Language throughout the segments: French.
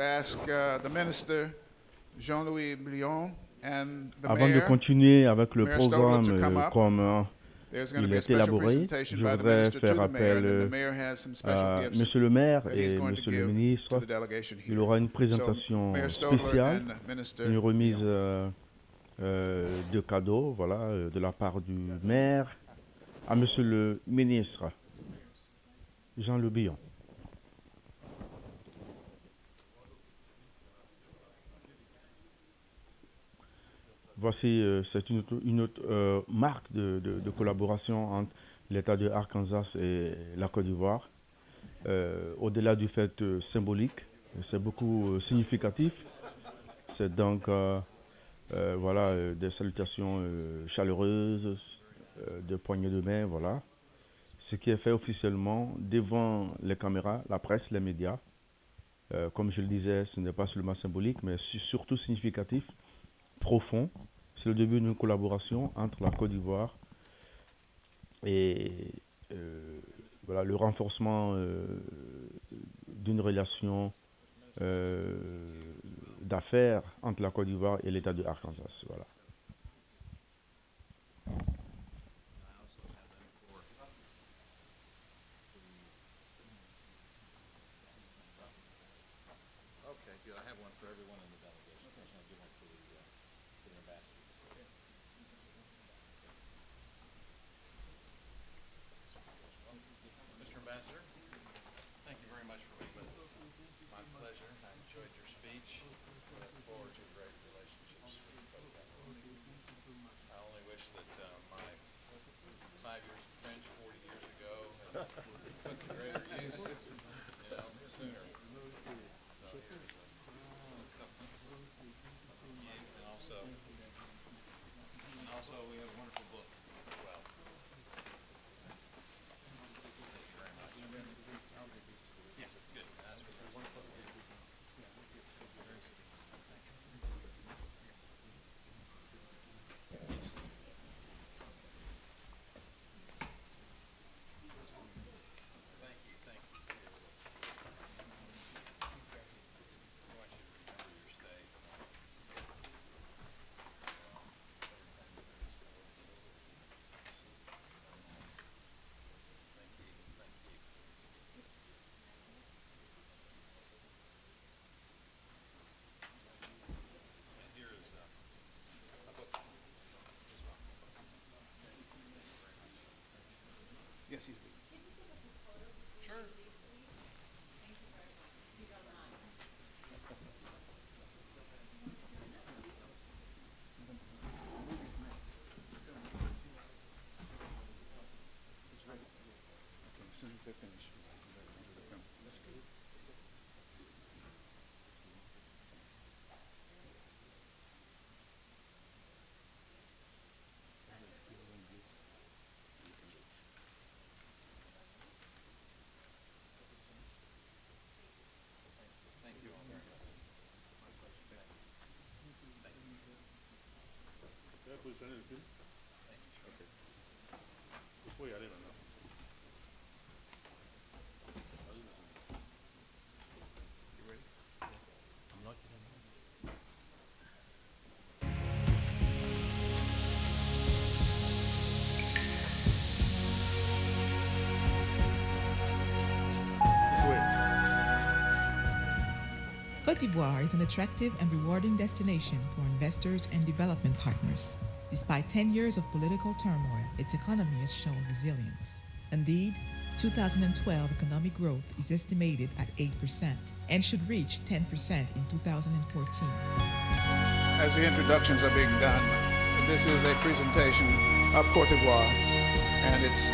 ask the minister, Jean-Louis Blion, and the Avant de mayor, continuer avec le Mayor programme Stogler, to come up. comme There's going to il be a est special élaboré, presentation je by the voudrais minister to faire the mayor, and then the appel mayor has some à special gifts Monsieur le maire that he's et going to Monsieur le give to ministre. the delegation Il here. aura une So, présentation Mayor Stogler spéciale, and Minister une remise Blion. de cadeaux, voilà, de la part du maire à Monsieur le ministre Jean Le Billon. Voici, c'est une autre marque de collaboration entre l'État de Arkansas et la Côte d'Ivoire. Au-delà du fait symbolique, c'est beaucoup significatif. C'est donc voilà, des salutations chaleureuses, de poignées de main, voilà. Ce qui est fait officiellement devant les caméras, la presse, les médias. Comme je le disais, ce n'est pas seulement symbolique, mais surtout significatif, profond. C'est le début d'une collaboration entre la Côte d'Ivoire et voilà, le renforcement d'une relation d'affaires entre la Côte d'Ivoire et l'État de Arkansas. Voilà. Yes, he's leaving. Sure. Okay, as soon as they finish, we'll film. That's good. Positionner le film. Ok. Il faut y aller maintenant. You ready? I'm not kidding. This way. Cote d'Ivoire is an attractive and rewarding destination for investors and development partners. Despite 10 years of political turmoil, its economy has shown resilience. Indeed, 2012 economic growth is estimated at 8% and should reach 10% in 2014. As the introductions are being done, this is a presentation of Cote d'Ivoire and its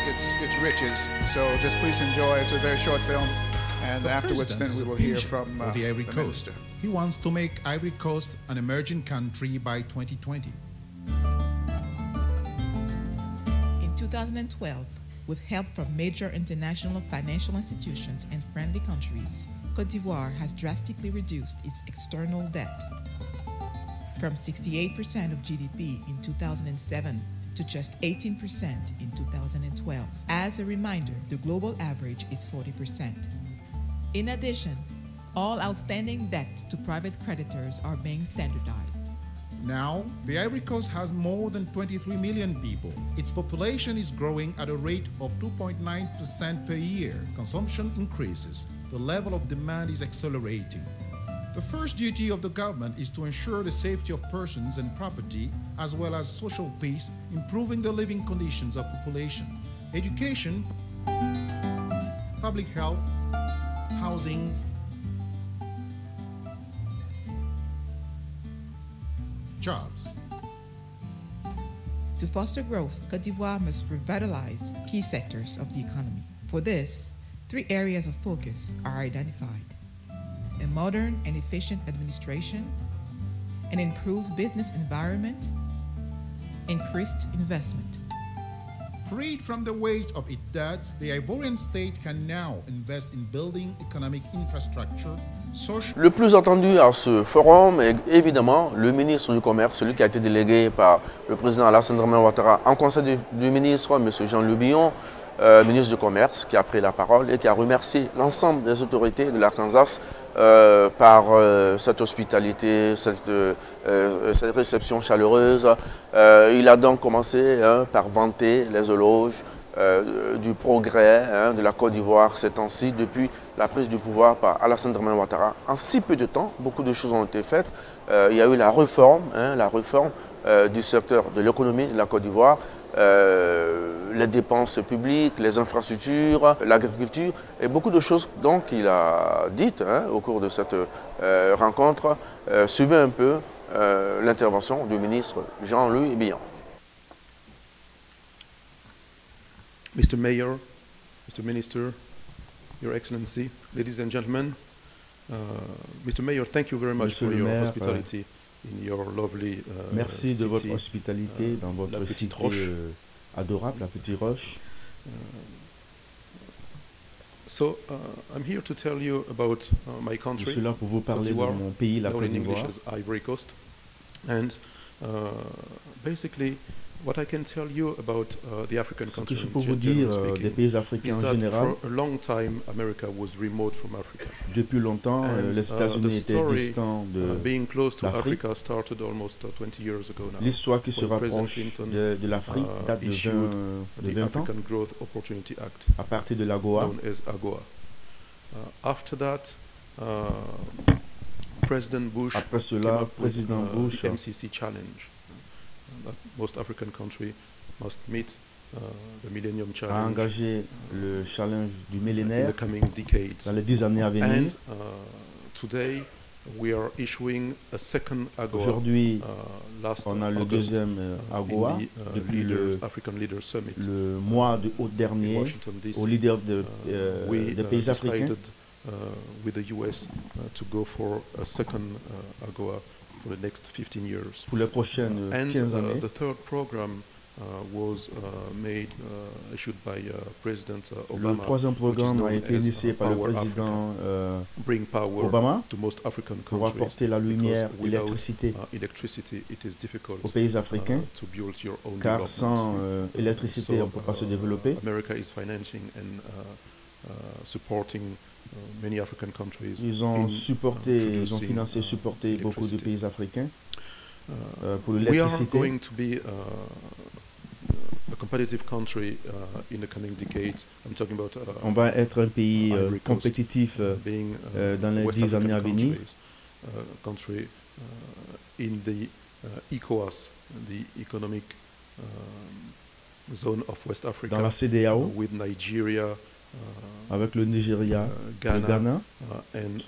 riches. So just please enjoy. It's a very short film. And the afterwards, then we will hear from the Ivory the Coast. minister. He wants to make Ivory Coast an emerging country by 2020. In 2012, with help from major international financial institutions and friendly countries, Cote d'Ivoire has drastically reduced its external debt from 68% of GDP in 2007 to just 18% in 2012. As a reminder, the global average is 40%. In addition, All outstanding debt to private creditors are being standardized. Now, the Ivory Coast has more than 23 million people. Its population is growing at a rate of 2.9% per year. Consumption increases. The level of demand is accelerating. The first duty of the government is to ensure the safety of persons and property, as well as social peace, improving the living conditions of population. Education, public health, housing, jobs. To foster growth, Cote d'Ivoire must revitalize key sectors of the economy. For this, 3 areas of focus are identified: a modern and efficient administration, an improved business environment, increased investment. Freed from the weight of its debts, the Ivorian state can now invest in building economic infrastructure, social. Le plus attendu à ce forum est évidemment le ministre du Commerce, celui qui a été délégué par le président Alassane Ouattara en conseil du ministre, M. Jean Lebillon, ministre du Commerce, qui a pris la parole et qui a remercié l'ensemble des autorités de l'Arkanas par cette hospitalité, cette réception chaleureuse. Il a donc commencé par vanter les éloges du progrès de la Côte d'Ivoire ces temps-ci depuis la prise du pouvoir par Alassane Ouattara. En si peu de temps, beaucoup de choses ont été faites. Il y a eu la réforme du secteur de l'économie de la Côte d'Ivoire. Les dépenses publiques, les infrastructures, l'agriculture et beaucoup de choses donc qu'il a dites au cours de cette rencontre. Suivez un peu l'intervention du ministre Jean-Louis Billon. Mr. Mayor, Mr. Minister, Your Excellency, ladies and gentlemen, Mr. Mayor, thank you very much for your hospitality in your lovely merci de votre city, hospitalité dans votre cité adorable, la Petite Roche. So I'm here to tell you about my country, Je suis là pour vous parler de mon pays, la known Côte in English d'Ivoire. as Ivory Coast, and basically what I can tell you about the African Ce que country je peux vous dire des pays africains is en that général, for a long time America was remote from Africa. depuis longtemps, les États-Unis étaient distants Being close to d'Afrique. Africa started almost 20 years ago now. L'histoire qui se when President rapproche Clinton de l'Afrique date de issued 20 the ans, African Growth Opportunity Act, à partir de l'AGOA. known as AGOA. After that, President Bush Après came cela, up with président Bush the MCC challenge that most African countries must meet the Millennium a Challenge engagé le challenge du in millénaire the coming decades. dans les 10 années à venir. And today we are issuing a second AGOA. Aujourd'hui, Last on a le August, deuxième AGOA in the depuis le African Leaders Summit mois de août in dernier Washington DC. aux leaders We des pays africains. decided with the US to go for a second AGOA for the next 15 years. Pour les prochaines And 15 années. the third program was issued by President Le Obama, troisième programme a known été as initié par le Power président bring power Obama to most African pour countries, apporter la lumière because et without l'électricité electricity it is difficult aux pays africains, to build your own car development. sans électricité, So, on ne peut pas se développer. America is financing and supporting many African countries. Ils ont supporté, ils ont producing, financé, supporté beaucoup de electricity. pays africains pour We are l'électricité. going to be a competitive country in the coming decades. I'm talking about On va être un pays Ivory Coast, compétitif being dans les West 10 années African à venir. country in the ECOWAS, the economic zone of West Dans Africa, la CEDEAO, with Nigeria, avec le Nigeria, le Ghana, Ghana, and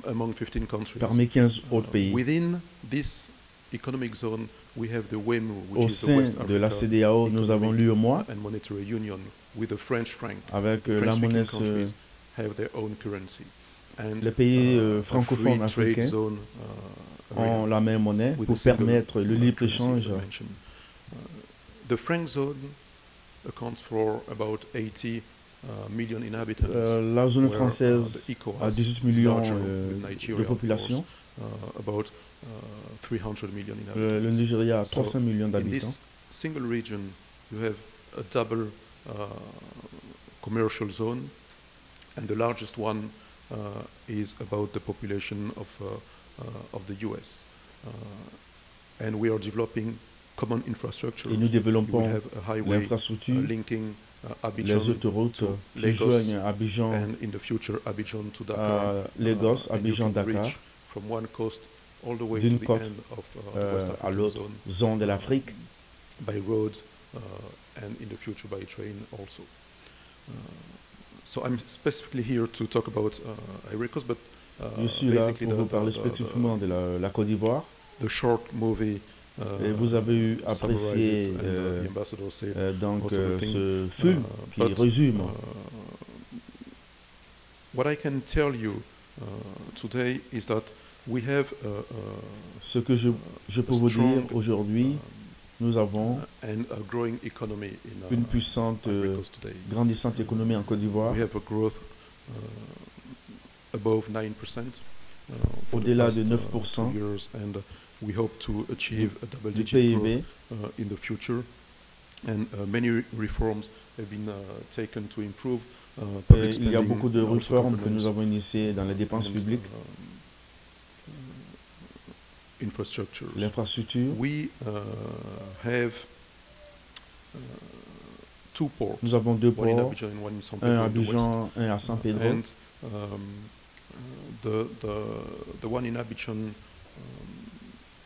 among 15 countries. parmi 15 autres pays. Within this economic zone, we have the WEMU, Au which is the West sein de la Africa CEDEAO, nous avons Economic l'UEMOA and Monetary Union with the French franc. avec la French-speaking monnaie. countries have their own currency. And Les pays a francophones free trade africains zone ont la même monnaie with pour a single permettre le libre-échange. currency, as I mentioned. The franc zone accounts for about 80 million inhabitants. La zone where, française the ECOWAS a 18 is millions larger, with Nigeria, de of population. course, about 300 million Le inhabitants. Nigeria a So, 300 millions in d'habitants. this single region, you have a double commercial zone And the largest one is about the population of the US. And we are developing common infrastructure. Et nous développons l'infrastructure, linking Abidjan les autoroutes to qui Lagos, joignent Abidjan and in the future Abidjan to Dakar. Lagos, And you Abidjan, can Dakar, reach from one coast all the way to d'une the côte end of the West à African l'autre zone zone de l'Afrique, by road and in the future by train also. So I'm specifically here to talk about Ivory Coast, but je suis là basically pour vous parler spécifiquement de la Côte d'Ivoire. the short movie Et vous avez apprécié donc ce film qui résume. What I can tell you today is that we have ce que je peux vous dire aujourd'hui, nous avons and a growing economy in une puissante, grandissante économie en Côte d'Ivoire. We have a growth above 9%. Au-delà de 9%. And we hope to achieve a double-digit growth in the future. And many reforms have been taken to improve public spending. Il y a beaucoup de réformes que nous avons initiées dans les dépenses publiques. L'infrastructure. We have two ports. Nous avons deux ports, one in Abidjan and one in San Pedro, un à Abidjan, un à San Pedro. And the one in Abidjan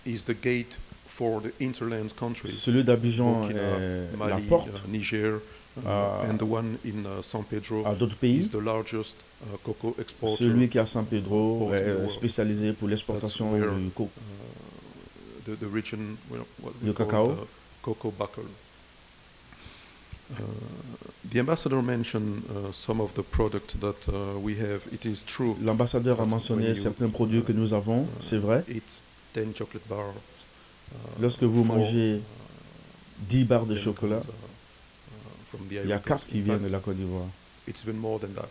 is the gate for the interland countries. Celui d'Abidjan est Mali, la porte Niger, and the one in San Pedro à d'autres pays. is the largest cocoa exporter. Celui qui est à San Pedro est spécialisé pour l'exportation du coco. The region, what we le call cacao. the cocoa buckle. The ambassador mentioned some of the products that we have. It is true. L'ambassadeur a mentionné certains produits que nous avons, c'est vrai. It's 10 chocolate bars. Lorsque vous mangez 10 barres de chocolat, il y a 4 qui viennent de la Côte d'Ivoire.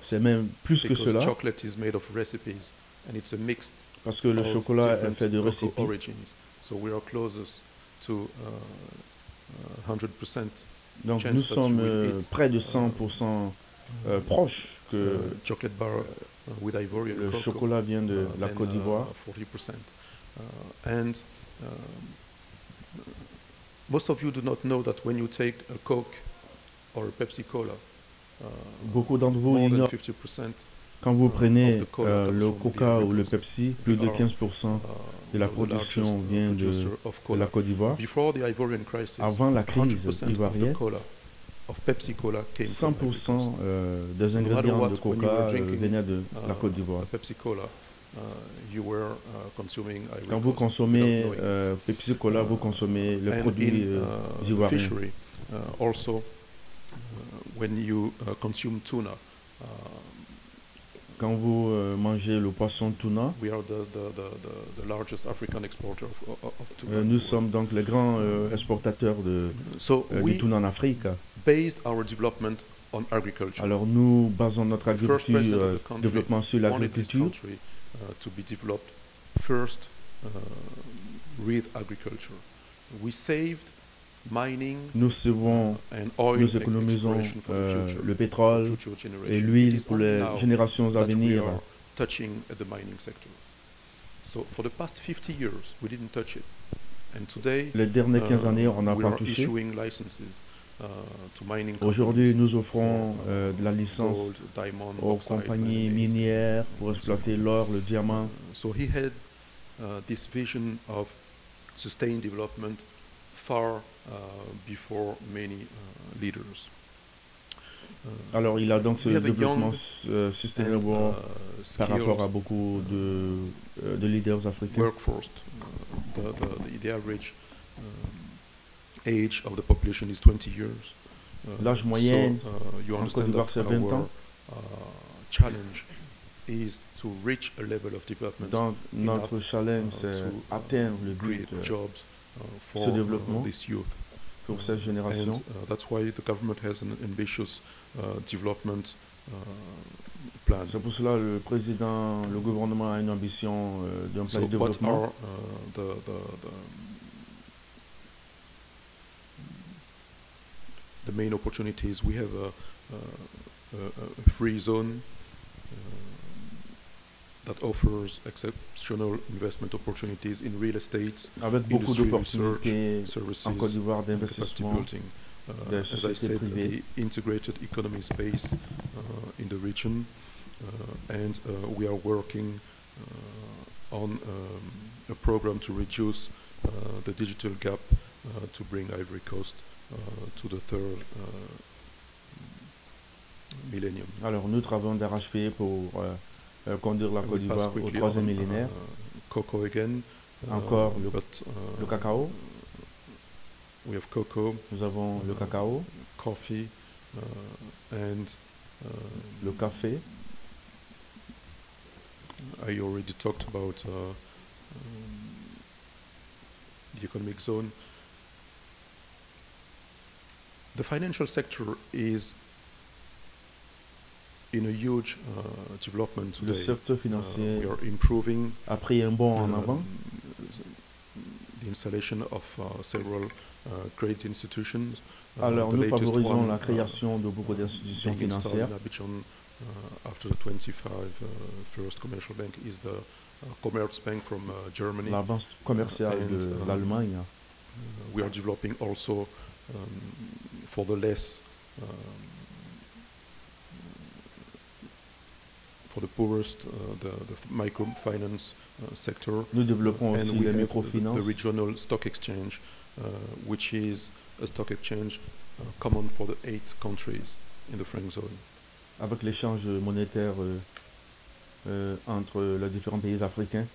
C'est même plus que cela. Chocolate is made of recipes and it's a mix parce que le chocolat est fait de récipes. So we are closest to 100%. Donc nous sommes près de 100% proches que chocolate bar with Ivorian le chocolat vient de la Côte d'Ivoire. 40%. And most of you do not know that when you take a Coke or a Pepsi Cola, beaucoup d'entre vous ignorent quand vous prenez le Coca ou le Pepsi, plus de 15% de la production vient de la Côte d'Ivoire. Avant la crise ivoirienne, 100% des ingrédients de Coca venaient de la Côte d'Ivoire. Quand vous consommez Pepsi Cola, vous consommez le produit ivoirien. Also, when you consume tuna, quand vous mangez le poisson tuna, we are the largest African exporter of tuna. Nous sommes donc les grands exportateurs du tuna en Afrique. Based our development on agriculture. Alors nous basons notre agriculture développement sur l'agriculture. To be developed first with agriculture. We saved mining, nous économisons le pétrole et l'huile pour les générations à venir. Touching at the mining sector. So for the past 50 years, we didn't touch it. And today, les dernières 15 années, on n'a pas touché. Aujourd'hui, nous offrons de la licence aux compagnies minières pour exploiter l'or, le diamant. So he had this vision of sustained development far before many leaders. Alors, il a donc ce développement sustainable par rapport à beaucoup de leaders africains. Workforce, the average age of the population is 20 years. L'âge moyen en Côte d'Ivoire, c'est 20 ans. Challenge is to reach a level of development. Donc, notre challenge, c'est atteindre le but de ce développement pour cette génération. And that's why the government has an ambitious development plan. C'est pour cela que le gouvernement a une ambition d'un plan de développement. What are the main opportunities? We have a free zone that offers exceptional investment opportunities in real estate, avec beaucoup industry d'opportunités research, services, en Côte d'Ivoire and capacity d'investissement building. des As I sociétés said, privées. the integrated economy space in the region, and we are working on a program to reduce the digital gap to bring Ivory Coast to the third millennium. Alors nous travaillons d'arrache-pied pour conduire la Côte d'Ivoire au troisième millénaire. Cocoa again. Encore le cacao. We have cocoa. Nous avons le cacao. Coffee and le café. I already talked about the economic zone. The financial sector is in a huge development today. Le secteur financier we are improving a pris un bond en avant. The installation of several great institutions. Alors nous favorisons la création de beaucoup d'institutions financières. After the 25 first commercial bank is the Commerzbank from Germany. La banque commerciale de l'Allemagne. We are developing also for the less for the poorest, the microfinance sector. Nous développons aussi les microfinances. The regional stock exchange, which is a stock exchange common for the 8 countries in the franc zone. Avec l'échange monétaire entre les différents pays africains.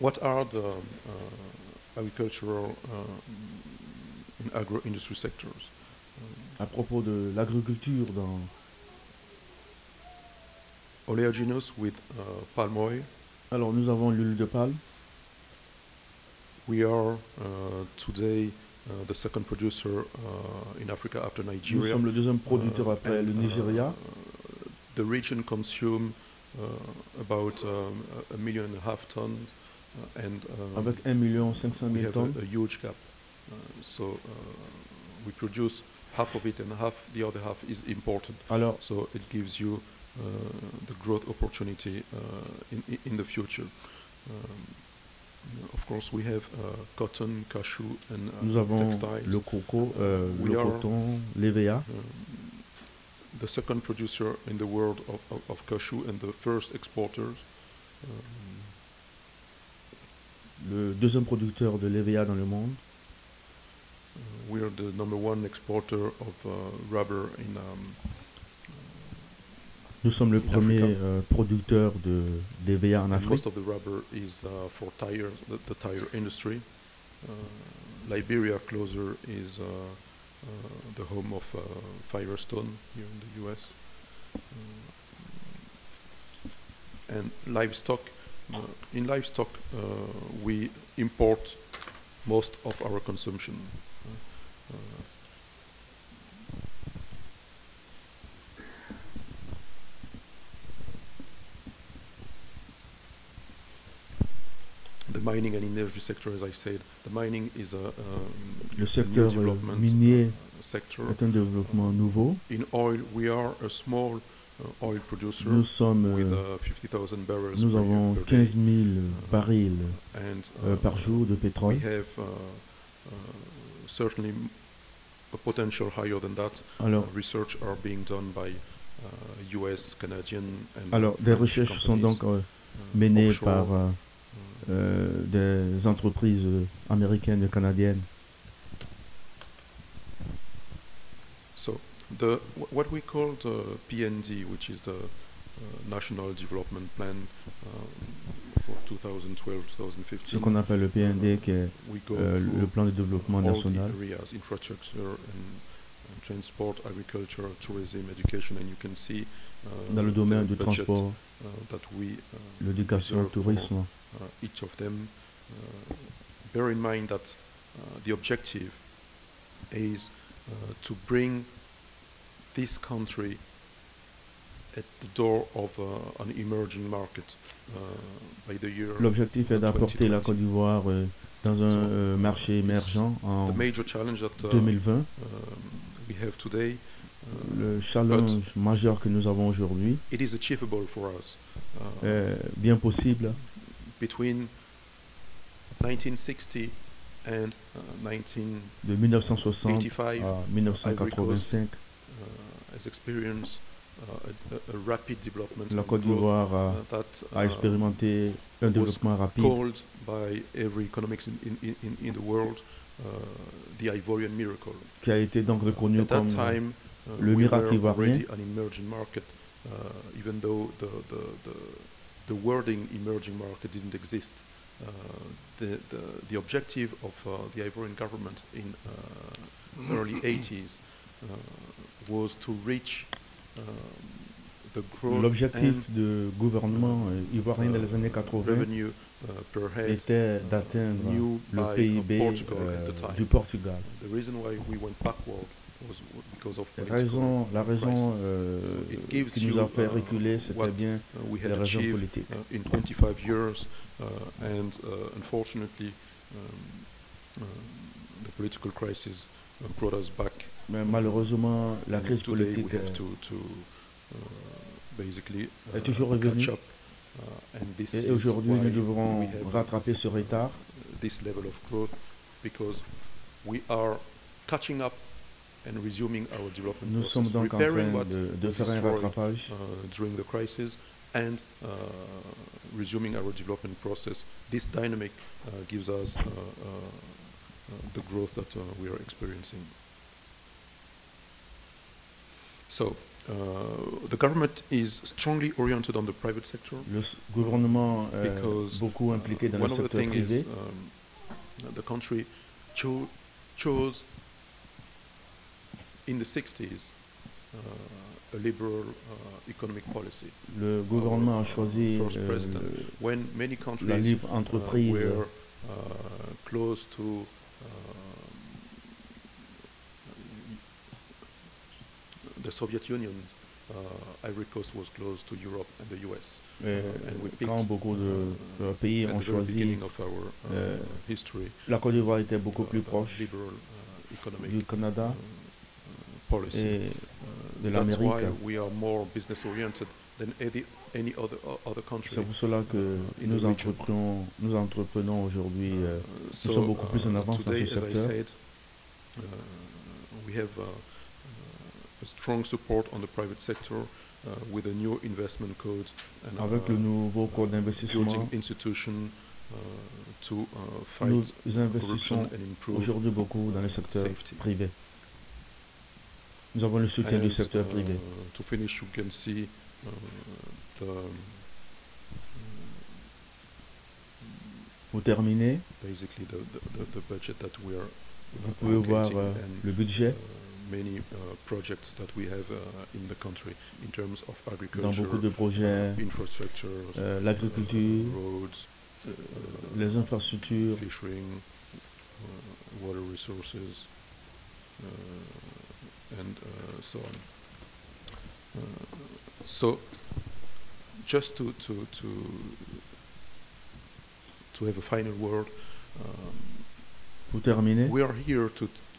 What are the agricultural and agro-industry sectors? À propos de l'agriculture dans oleaginous with palm oil. Alors nous avons l'huile de palme. We are today the second producer in Africa after Nigeria. Nous sommes le deuxième producteur après le Nigeria. The region consumes about 1.5 million tons, and avec 1,5 tonnes. A huge gap. So we produce half of it, and the other half is imported. Alors, so it gives you the growth opportunity in the future. Of course, we have cotton, cashew, and nous avons textiles. Le coco, le coton, l'EVA. The second producer in the world of cashew and the first exporters. Le deuxième producteur de l'EVA dans le monde. We are the number 1 exporter of rubber in. Nous sommes le premier producteur d'EVA en Afrique. Most of the rubber is for tires, the tire industry. Liberia closer is the home of Firestone here in the US. And livestock. In livestock, we import most of our consumption. The mining and energy sector, as I said, the mining is le secteur minier sector. Est un développement nouveau. In oil, we are a small oil producer. Nous sommes, with 50,000 barrels. Nous avons 15 000 barils par jour de pétrole. We have certainly a potential higher than that. Alors, research are being done by US, Canadian, and alors des recherches sont donc menées par des entreprises américaines et canadiennes. So what we call the PND, which is the National Development Plan for 2012-2015. Ce qu'on appelle le PND, qui est le plan de développement national. Areas, infrastructure and transport, agriculture, tourism, education, and you can see dans le domaine du transport, l'éducation, le tourisme. Each of them. Bear in mind that the objective is to bring this country at the door of an emerging market by the year. L'objectif est d'apporter la Côte d'Ivoire dans un marché émergent en 2020. We have today Le challenge majeur que nous avons aujourd'hui it is achievable for us. est bien possible. Between 1960 and De 1960 1985, à 1985, has experienced a rapid development la and Côte growth d'Ivoire that a expérimenté un was développement rapide called by every economics in the world the Ivorian miracle. qui a été donc reconnu At that comme time, le we miracle were ivoirien. already an emerging market, even though the wording emerging market didn't exist. The objective of the Ivorian government in early 80s was to reach the growth L'objectif and du gouvernement ivoirien dans les années 80 revenue per head était d'atteindre new le by PIB Portugal at the time. du Portugal. The reason why we went backward was because of La political raison crisis. So it gives qui nous you a fait reculer, what c'était bien we les had raisons achieved politiques. in 25 years, and unfortunately, the political crisis brought us back. Mais malheureusement, la And crise today politique we have to basically est toujours revenue. catch up. And this Et is aujourd'hui, why nous devrons we have rattraper ce retard. this level of growth, because we are catching up and resuming our development Nous sommes process, donc en repairing train what de was faire un destroyed rattrapage. during the crisis, and resuming our development process. This dynamic gives us the growth that we are experiencing. So, the government is strongly oriented on the private sector. Le gouvernement est Because, beaucoup impliqué dans one le of the secteur things privé. is the country chose in the 60s a liberal economic policy. Le gouvernement a choisi First president, when many la countries libre entreprise. were close to the Soviet Union, Ivory Coast was close to Europe and the US. And we picked Quand beaucoup de pays at ont the very choisi, beginning of our history la Côte d'Ivoire était beaucoup plus proche liberal economic du Canada policy. et de That's why l'Amérique. we are more business oriented than any other country. C'est pour cela que in the region. nous entreprenons aujourd'hui. Nous So sommes beaucoup plus en avance dans today, ce as I secteur. said, we have a strong support on the private sector with a new investment code and Avec le nouveau code d'investissement, building institution to nous fight corruption investissons and improve aujourd'hui beaucoup dans le secteur safety. privé. Nous avons le soutien du And, secteur privé. to finish, you can see Pour terminer, basically the budget that we are vous pouvez voir allocating and le budget many projects that we have in the country in terms of dans agriculture, beaucoup de projets, infrastructures, l'agriculture, roads, les infrastructures, fishing, water resources, and so on. So, just to have a final word, pour terminer, we are here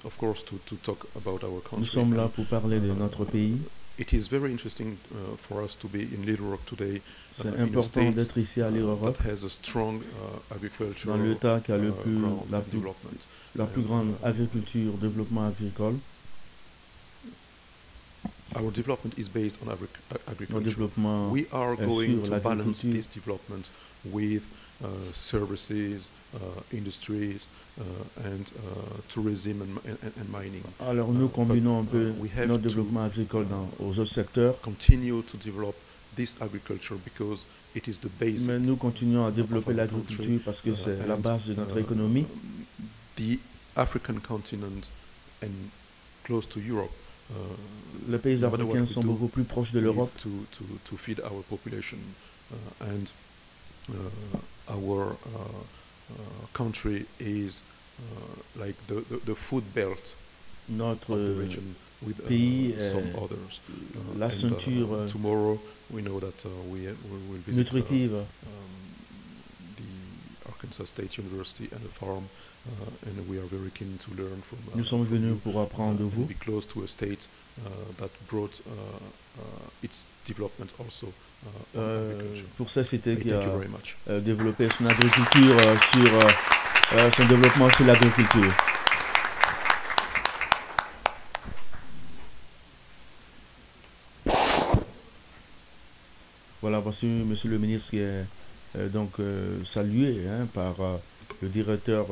of course, to talk about our nous country. sommes là pour parler de notre pays. It is very interesting for us to be in Little Rock today, C'est in a important state d'être ici à l'Europe, that has a strong dans agricultural l'État qui a le ground la and plus development. la plus grande agriculture, développement agricole. Our development is based on Notre agriculture. développement We are est going sur to balance l'agriculture. this development with services, industries, and tourism and mining. Alors nous combinons un peu we have notre to développement agricole aux autres secteurs, continue to develop this agriculture because it is the basic. mais nous continuons à développer our l'agriculture country, parce que c'est la and, base de notre économie. The African continent and close to Europe. Les pays no matter what africains we sont do, beaucoup plus proches de we l'Europe. need to feed our population, and our country is like the food belt Notre of the region with pays some est others. la And, ceinture tomorrow we know that we will visit nutritive the Arkansas State University and the forum, and we are very keen to learn from. Nous sommes venus pour apprendre de vous. Be close to a state that brought its development also. Pour ça, c'était qui a développé son agriculture sur son développement sur l'agriculture. Voilà, voici Monsieur le ministre qui est donc salué par le directeur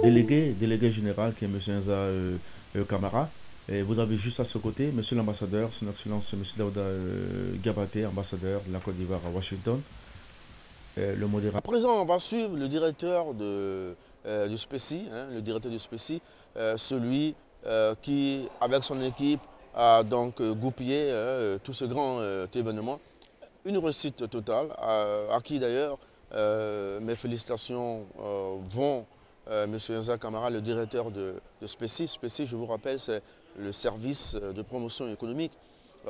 délégué général qui est Monsieur Enza Camara. Et vous avez juste à ce côté Monsieur l'ambassadeur, Son Excellence Monsieur Daouda Gabaté, ambassadeur de la Côte d'Ivoire à Washington. Le modérateur. À présent, on va suivre le directeur du SPECI, le directeur du SPECI, celui qui, avec son équipe, a donc goupillé tout ce grand événement. Une réussite totale, à qui d'ailleurs mes félicitations vont M. Enza Camara, le directeur de SPECI. SPECI, je vous rappelle, c'est le service de promotion économique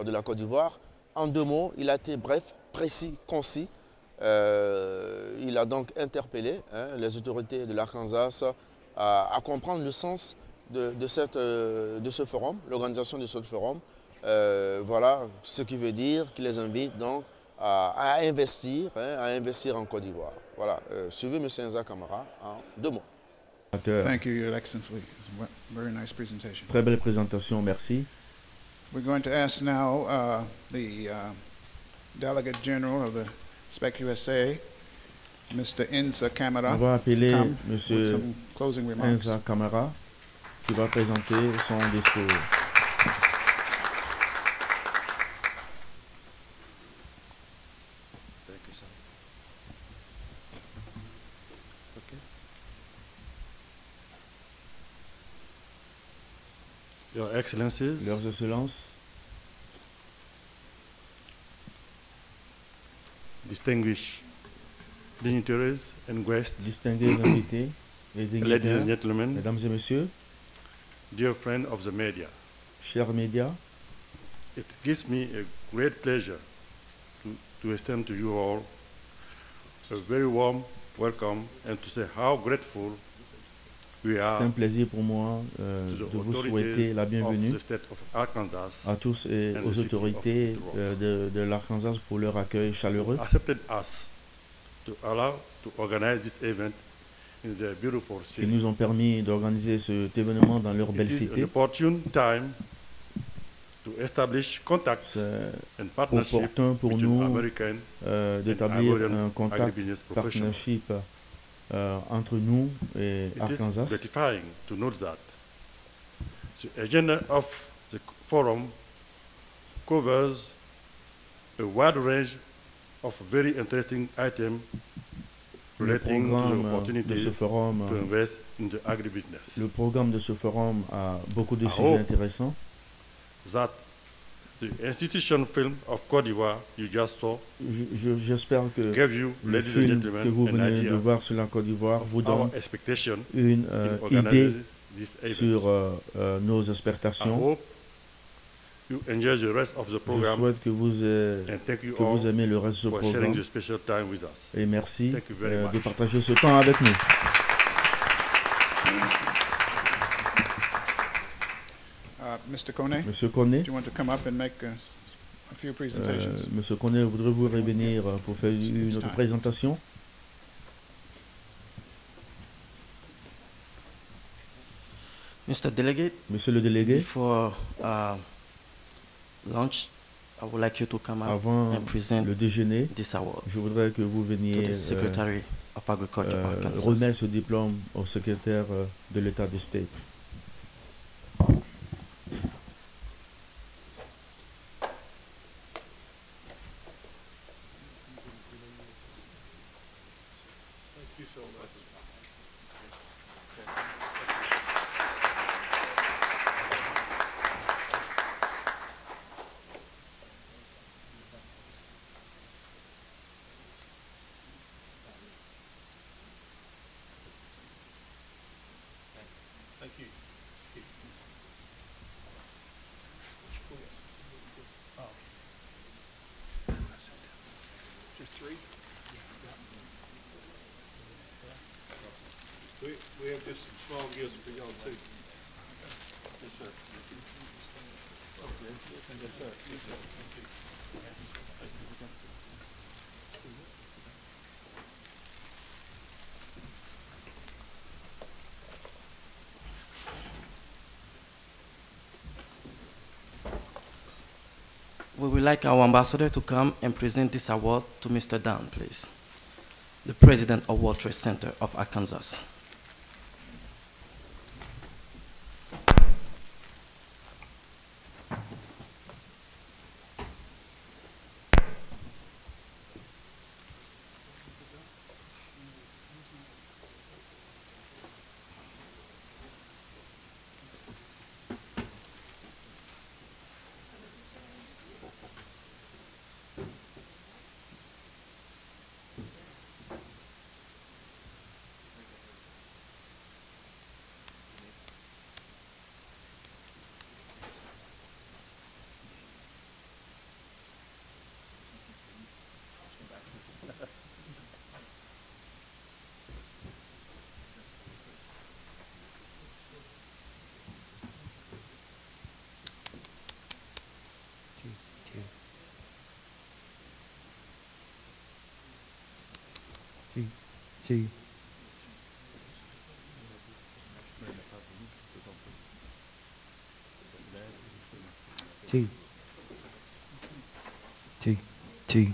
de la Côte d'Ivoire. En 2 mots, il a été bref, précis, concis. Il a donc interpellé les autorités de l'Arkansas à comprendre le sens de ce forum, l'organisation de ce forum. Voilà ce qui veut dire qu'il les invite donc à investir en Côte d'Ivoire. Voilà, suivez M. Enza Camara en 2 mots. Thank you, Your Excellency. Very nice presentation. Très belle présentation, merci. We're going to ask now the Delegate General of the SPECI USA, Mr. Enza Camara, On va appeler to come M. with some closing remarks. Enza Camara qui va présenter son discours. Your Excellencies, Leurs Excellences, distinguished dignitaries and guests, distingués invités et ladies and dignitaires, gentlemen, mesdames et messieurs, dear friends of the media, chers médias, it gives me a great pleasure to extend to you all a very warm welcome and to say how grateful we c'est are un plaisir pour moi to de the vous souhaiter authorities la of bienvenue the state of Arkansas à tous et and the aux city of autorités Detroit. de l'Arkansas pour leur accueil chaleureux. Accepted us to allow to organize this event in their beautiful Qui city. nous ont permis d'organiser cet événement dans leur belle It is an cité. opportune time to establish contacts C'est and partnership opportun pour between nous American d'établir Ivorian un contact, agribusiness professionals. partnership entre nous et It Arkansas. is gratifying to note that the agenda of the forum covers a wide range of very interesting items Le relating to the programme de ce opportunities forum, to invest in the agribusiness. le programme de ce forum a beaucoup de I sujets hope intéressants. That the institution film of Cote d'Ivoire you just saw J'espère que gave you, le ladies and film que gentlemen, vous an venez de idea voir sur la Côte d'Ivoire vous of donne our expectation une in idée organizing this event. sur nos I expectations. hope you enjoy the rest of the Je program souhaite que vous and thank you all aimez le reste de ce for sharing programme the special time with us. et merci Thank you very de much. partager ce temps avec nous. Mr. Kone, Monsieur Koné, do you want to come up and make a few presentations? Monsieur Koné, voudrez-vous revenir pour faire une autre présentation? Mr. Delegate, Monsieur le délégué, before lunch, I would like you to come up avant and present le déjeuner, this award je voudrais que vous to veniez the Secretary of Agriculture of Arkansas. remettre ce diplôme au secrétaire de l'État du State. Thank you. Just some small gifts for y'all too. Yes, sir. Okay. Yes, sir. Yes, sir. We would like our ambassador to come and present this award to Mr. Dan, please, the president of World Trade Center of Arkansas. Two. Two. Two. Two.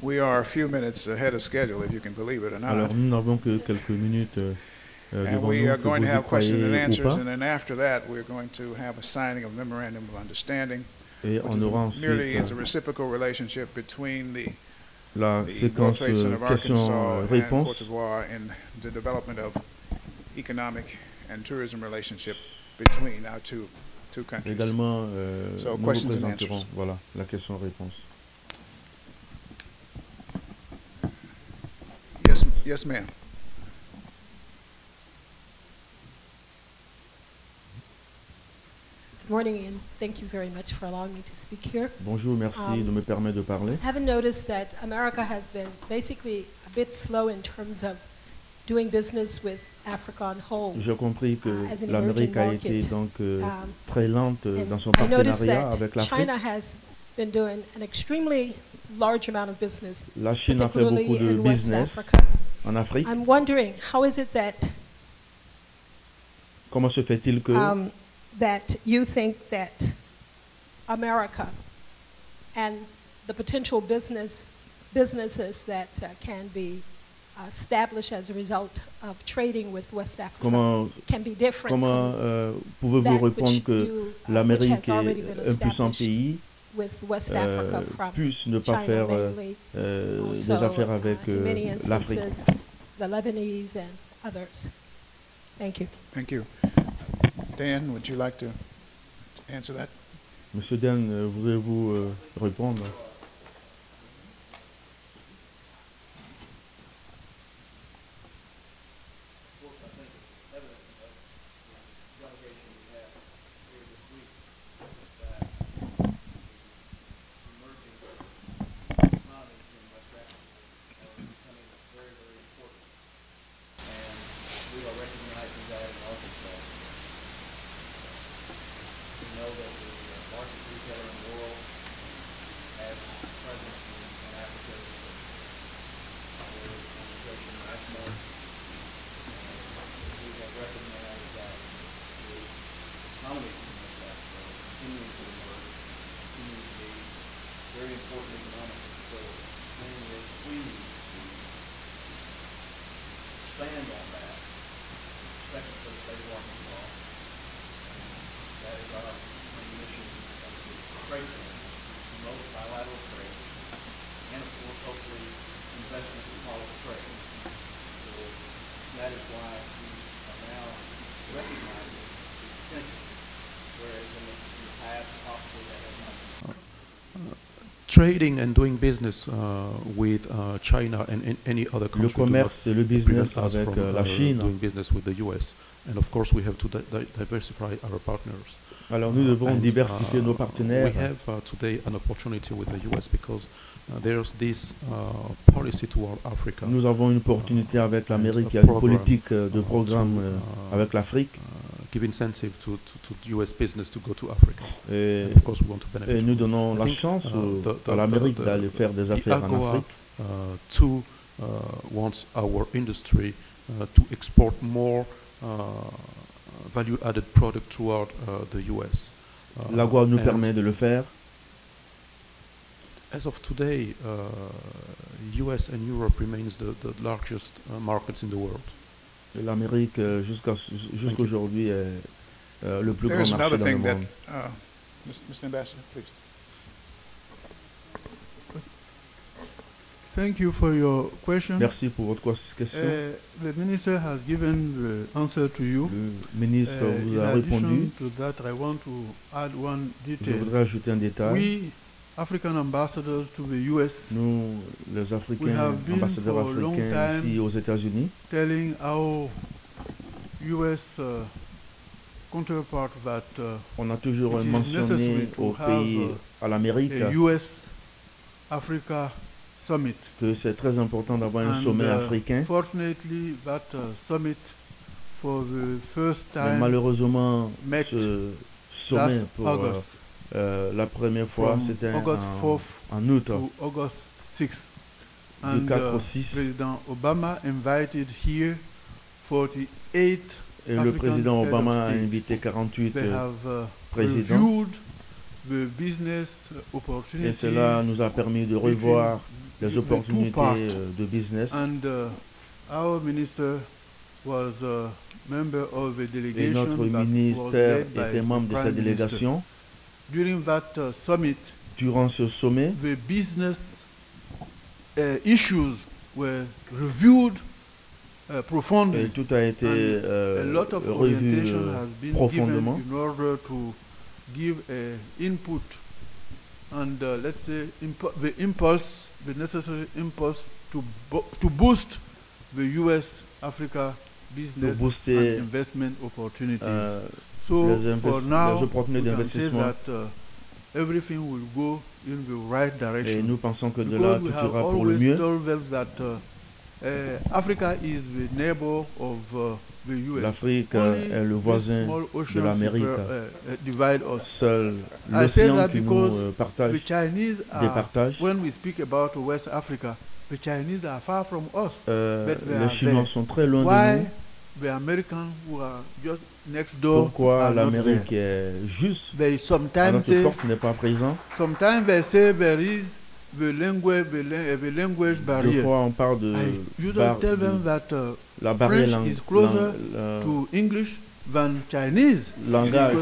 We are a few minutes ahead of schedule, if you can believe it or not. Alors, nous n'avons que quelques minutes And devant we nous, are que going vous to y have questions and croyez ou answers, pas. and then after that, we're going to have a signing of memorandum of understanding, Et which on aura is merely ensuite is a reciprocal relationship between the la World séquence Trade Center of Arkansas and questions-réponses. Cote d'Ivoire in the development of economic and tourism relationship between our two countries. Également, So, nous questions and représenterons answers. voilà, la question-réponse. Yes, ma'am. Good morning, and thank you very much for allowing me to speak here. Bonjour, merci de me permettre de parler. I haven't noticed that America has been basically a bit slow in terms of doing business with Africa on whole. J'ai compris que as an l'Amérique a emerging été market. donc très lente dans son I noticed partenariat that avec l'Afrique. China has been doing an extremely large amount of business, La Chine a fait particularly beaucoup de in West business Africa. en Afrique. I'm wondering, how is it that Comment se fait-il que that you think that America and the potential businesses that can be established as a result of trading with West Africa can be different comment pouvez-vous that répondre which que you, l'Amérique which has already been est un puissant established pays with West Africa from puisse ne pas China faire mainly, des affaires avec in many l'Afrique? instances, the Lebanese and others. Thank you. Thank you. Dan, would you like to answer that? Monsieur Dan, voulez-vous répondre? Expand on that. Arkansas. That is our main mission as a trade center, promote bilateral trade, and of course, hopefully, investment in quality trade. So that is why we are now recognizing the potential, whereas in the past, possibly that has not been. Trading and doing business with China and any other country Le commerce et le business us avec from la Chine. doing business with the US. And of course, we have to diversify our partners. Alors nous devons diversifier nos partenaires. We have today an opportunity with the US because there's this policy toward Africa. Nous avons une opportunité avec l'Amérique. Il y a une politique de programme avec l'Afrique. Give incentive to US business to go to Africa. Et, of course, we want to benefit. Et nous donnons la chance à l'Amérique d'aller faire des affaires en Afrique. Too wants our industry to export more value-added product toward the US. L'AGOA nous permet de le faire. As of today, US and Europe remains the largest markets in the world. L'Amérique jusqu'aujourd'hui est le plus grand There's marché another dans le thing that, monde. Mr. Ambassador, please. Thank you for your question. Merci pour votre question. The minister has given the answer to you. Le ministre vous a répondu. In addition to that, I want to add one detail. Je voudrais ajouter un détail. We, African ambassadors to the US, nous, les Africains, ambassadeurs africains ici aux États-Unis, telling our US counterpart that on a toujours mentionné au pays, à l'Amérique, US Africa summit. Que c'est très important d'avoir un sommet africain. Fortunately, that summit for the first time. Mais malheureusement, ce sommet pour la première fois, c'était en août. August 6th. And President Obama invited here 48 et le président Obama a invité 48 présidents. Et cela nous a permis de revoir les opportunités de business. And our minister was a member of the delegation. Et notre ministère était membre de cette délégation. During that summit, durant ce sommet, the business issues were reviewed profoundly. Et tout a été a lot of orientation has been profondément. Given in order to give input and let's say the necessary impulse to boost the U.S. Africa business and investment opportunities. So for now, we can say that everything will go in the right direction. Et nous pensons que de là, tout ira pour le mieux. Told them that Africa is the neighbor of the US. L'Afrique est le voisin de l'Amérique. Divide us. Seul l'océan qui nous partage, the Chinese départage. When we speak about West Africa, the Chinese are far from us. Les Chinois sont très loin de nous. The Americans who are just next door. Pourquoi l'Amérique est juste à notre porte n'est pas présent? Sometimes they say there is the language barrier. Des fois on parle de la barrière French is closer to English than Chinese. Langage.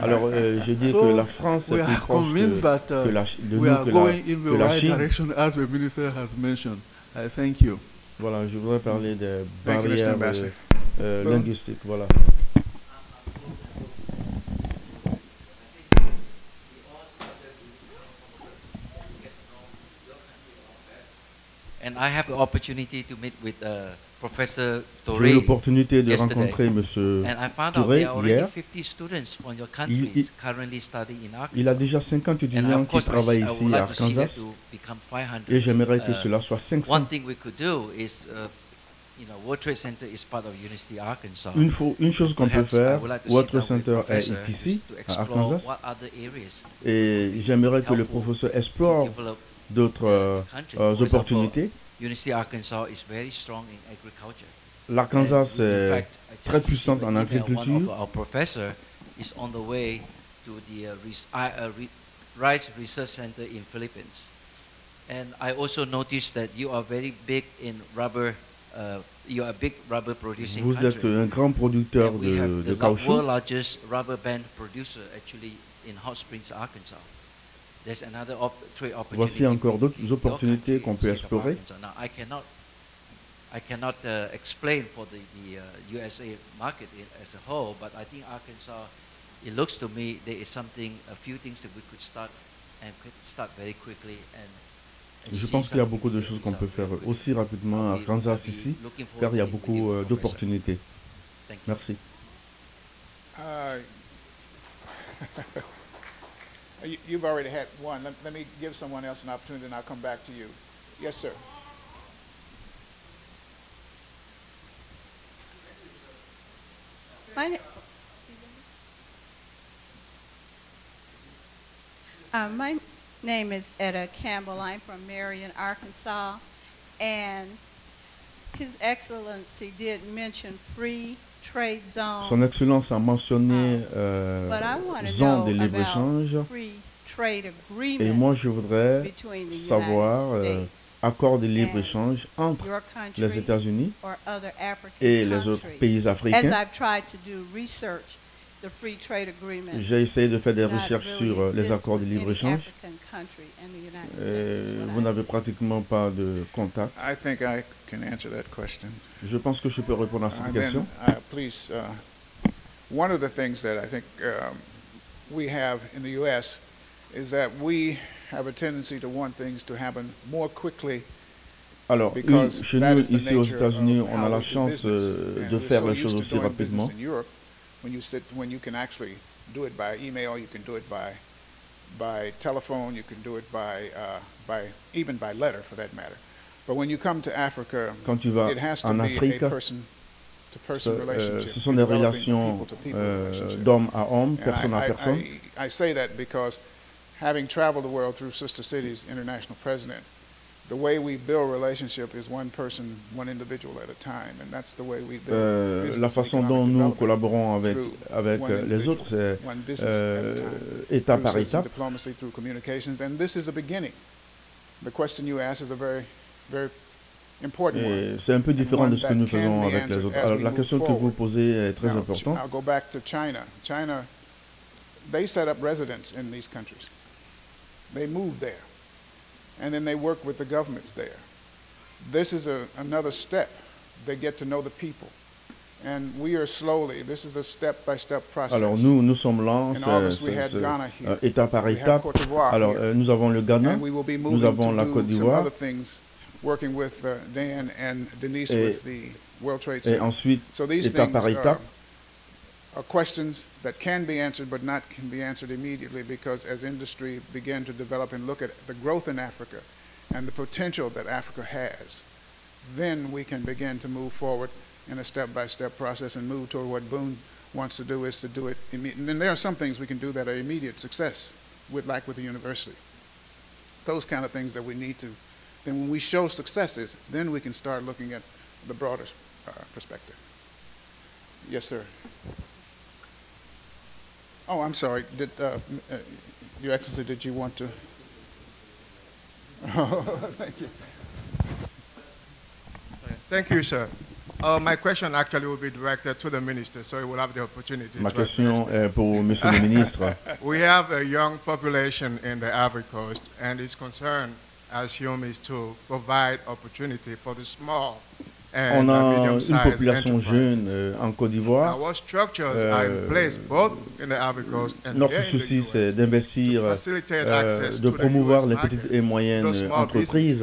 Alors je dis que la France est plus proche de nous que la Chine. Direction, as the minister has mentioned. I thank you. Voilà, je voudrais parler des barrières linguistiques. Voilà. And I have the opportunity to meet with Professor Toure. J'ai eu l'opportunité de rencontrer Monsieur Toure hier. Il a déjà 50 étudiants qui travaillent ici à Arkanas. Et j'aimerais que cela soit 500. One thing we could do is, World Trade Center is part of University Arkansas. Une chose qu'on peut faire, World Trade Center est ici à Arkansas. Et j'aimerais que le professeur explore d'autres opportunités. University Arkansas is very strong in agriculture. L'Arkansas est très puissante en agriculture. One of our professor is on the way to the Rice Research Center in Philippines. And I also noticed that you are very big in rubber you are a big rubber producing Vous êtes country. un grand producteur And we have de the caoutchouc. world largest rubber band producer actually in Hot Springs, Arkansas. There's another trade opportunity. Voici encore d'autres in your opportunités country, qu'on peut state of explorer. Arkansas. Now, I cannot explain for the USA market as a whole, but I think Arkansas, it looks to me there is a few things that we could start and could start very quickly and Je pense qu'il y a beaucoup de choses qu'on peut faire aussi rapidement à Kansas ici, car il y a beaucoup d'opportunités. Merci. You've already had one. Let me give someone else an opportunity, and I'll come back to you. Yes, sir. My name is Etta Campbell. I'm from Marion, Arkansas, and His Excellency did mention free trade zones. Son Excellence a mentionné zone de libre-échange, et moi je voudrais savoir accord de libre-échange entre les États-Unis et les autres pays africains. J'ai essayé de faire des recherches sur les accords de libre-échange. Vous n'avez pratiquement pas de contact. I think I can answer that question. Je pense que je peux répondre à cette question. Please, one of the things that I think we have in the U.S. is that we have a tendency to want things to happen more quickly. Alors, chez nous, ici aux États-Unis, on a la chance de faire les choses aussi rapidement. When you can actually do it by email, you can do it by telephone, you can do it even by letter for that matter. But when you come to Africa, it has to be a person-to-person relationship. Ce sont des relations d'homme à homme, personne à personne. I say that because having traveled the world through Sister Cities International President, the way we build relationship is one person, one individual at a time, and that's the way we build business. La façon dont nous collaborons avec les autres, c'est étape par étape. Diplomacy, through communications, and this is a beginning. The question you ask is a very important one. C'est un peu différent de ce que nous faisons avec les autres. Alors, la question que vous posez est très importante. I'll go back to China. China, they set up residents in these countries. They moved there. And then they work with the governments there. This is another step. They get to know the people. And we are slowly, this is a step-by-step process. Alors nous sommes lents, étape par étape. Alors nous avons le Ghana, nous avons la Côte d'Ivoire. Working with Dan and Denise with the World Trade Center. Et ensuite, étape par étape. Are questions that can be answered but can be answered immediately, because as industry began to develop and look at the growth in Africa and the potential that Africa has, then we can begin to move forward in a step-by-step process and move toward what Boone wants to do, is to do it immediately. And there are some things we can do that are immediate success, like with the university. Those kind of things that we need to. Then when we show successes, then we can start looking at the broader perspective. Yes, sir. Oh, I'm sorry. Did Your Excellency, did you want to? Oh, thank you. Thank you, sir. My question actually will be directed to the minister, so he will have the opportunity. Ma question est pour Monsieur le ministre. We have a young population in the Ivory Coast, and his concern, as Hume, is to provide opportunity for the small. On a une population jeune en Côte d'Ivoire. Notre souci, c'est d'investir, de promouvoir les petites et moyennes entreprises.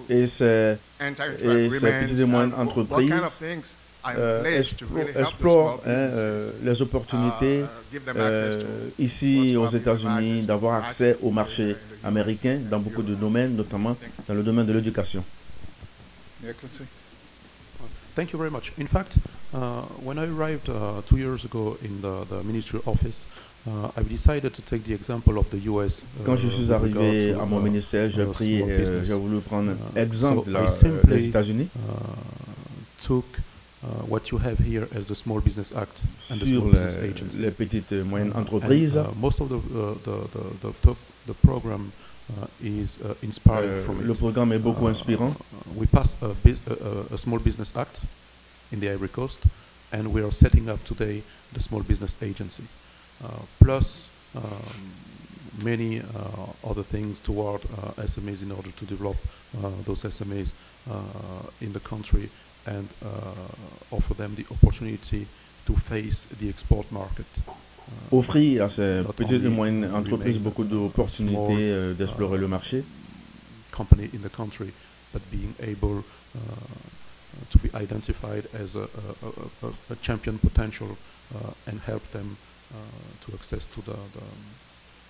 Et ces petites et moyennes entreprises explorent les opportunités ici aux États-Unis d'avoir accès au marché américain dans beaucoup de domaines, notamment dans le domaine de l'éducation. Thank you very much. In fact, when I arrived 2 years ago in the ministry office, I've decided to take the example of the US. Quand je suis arrivé à mon ministère, j'ai voulu prendre exemple des États-Unis. Took what you have here as the Small Business Act and the Small Business Agency. Les petites et moyennes entreprises. Most of the program is inspired from Le it. programme est beaucoup inspirant. We passed a Small Business Act in the Ivory Coast, and we are setting up today the Small Business Agency, plus many other things toward SMEs in order to develop those SMEs in the country and offer them the opportunity to face the export market. Offrir à ces petites et moyennes entreprises beaucoup d'opportunités d'explorer le marché. Company in the country, but being able to be identified as a champion potential and help them to access to the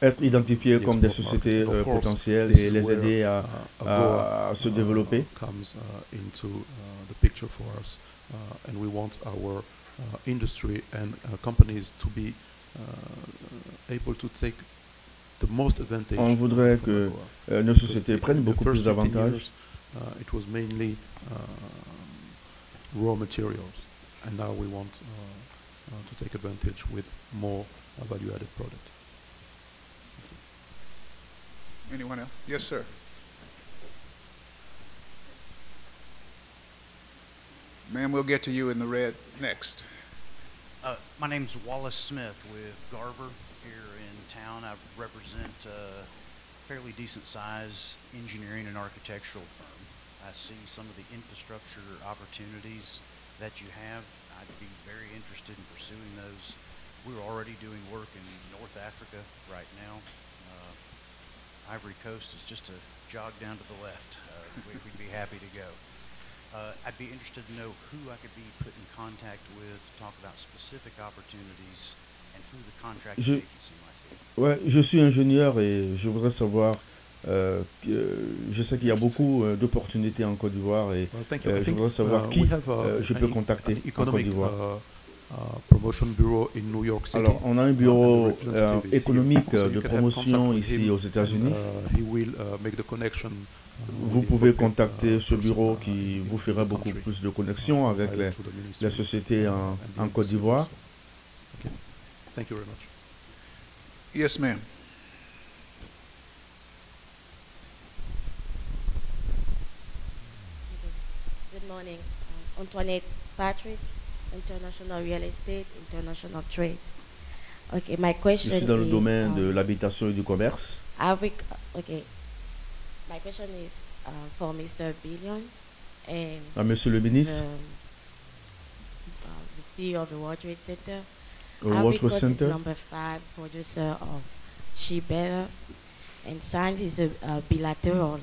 être identifiés comme des sociétés potentielles et les aider à se développer. Comes into the picture for us, and we want our industry and companies to be able to take the most advantage. On voudrait que nos sociétés prennent beaucoup plus d'avantages. It was mainly raw materials, and now we want to take advantage with more value-added products. Anyone else? Yes, sir. Ma'am, we'll get to you in the red next. My name's Wallace Smith with Garver here in town. I represent a fairly decent size engineering and architectural firm. I see some of the infrastructure opportunities that you have. I'd be very interested in pursuing those. We're already doing work in North Africa right now. Ivory Coast is just a jog down to the left. We'd be happy to go. I'd be interested to know who I could be put in contact with to talk about specific opportunities and who the contracting agency might be. Ouais, je suis ingénieur et je voudrais savoir, je sais qu'il y a beaucoup d'opportunités en Côte d'Ivoire et je voudrais savoir qui je peux contacter en Côte d'Ivoire. Promotion bureau in New York City. Alors, on a un bureau économique de promotion ici aux États-Unis. Vous pouvez contacter ce bureau qui vous fera beaucoup plus de connexions avec les sociétés en Côte d'Ivoire. Okay. Thank you very much. Yes, ma'am. Good morning. Antoinette Patrick, International Real Estate, International Trade. Okay, my question is... Je suis dans le domaine de l'habitation et du commerce. Okay. My question is for Mr. Billion and Monsieur le ministre, the CEO of the World Trade Center. World Trade Center is Center. #5 producer of She Better, and science is a bilateral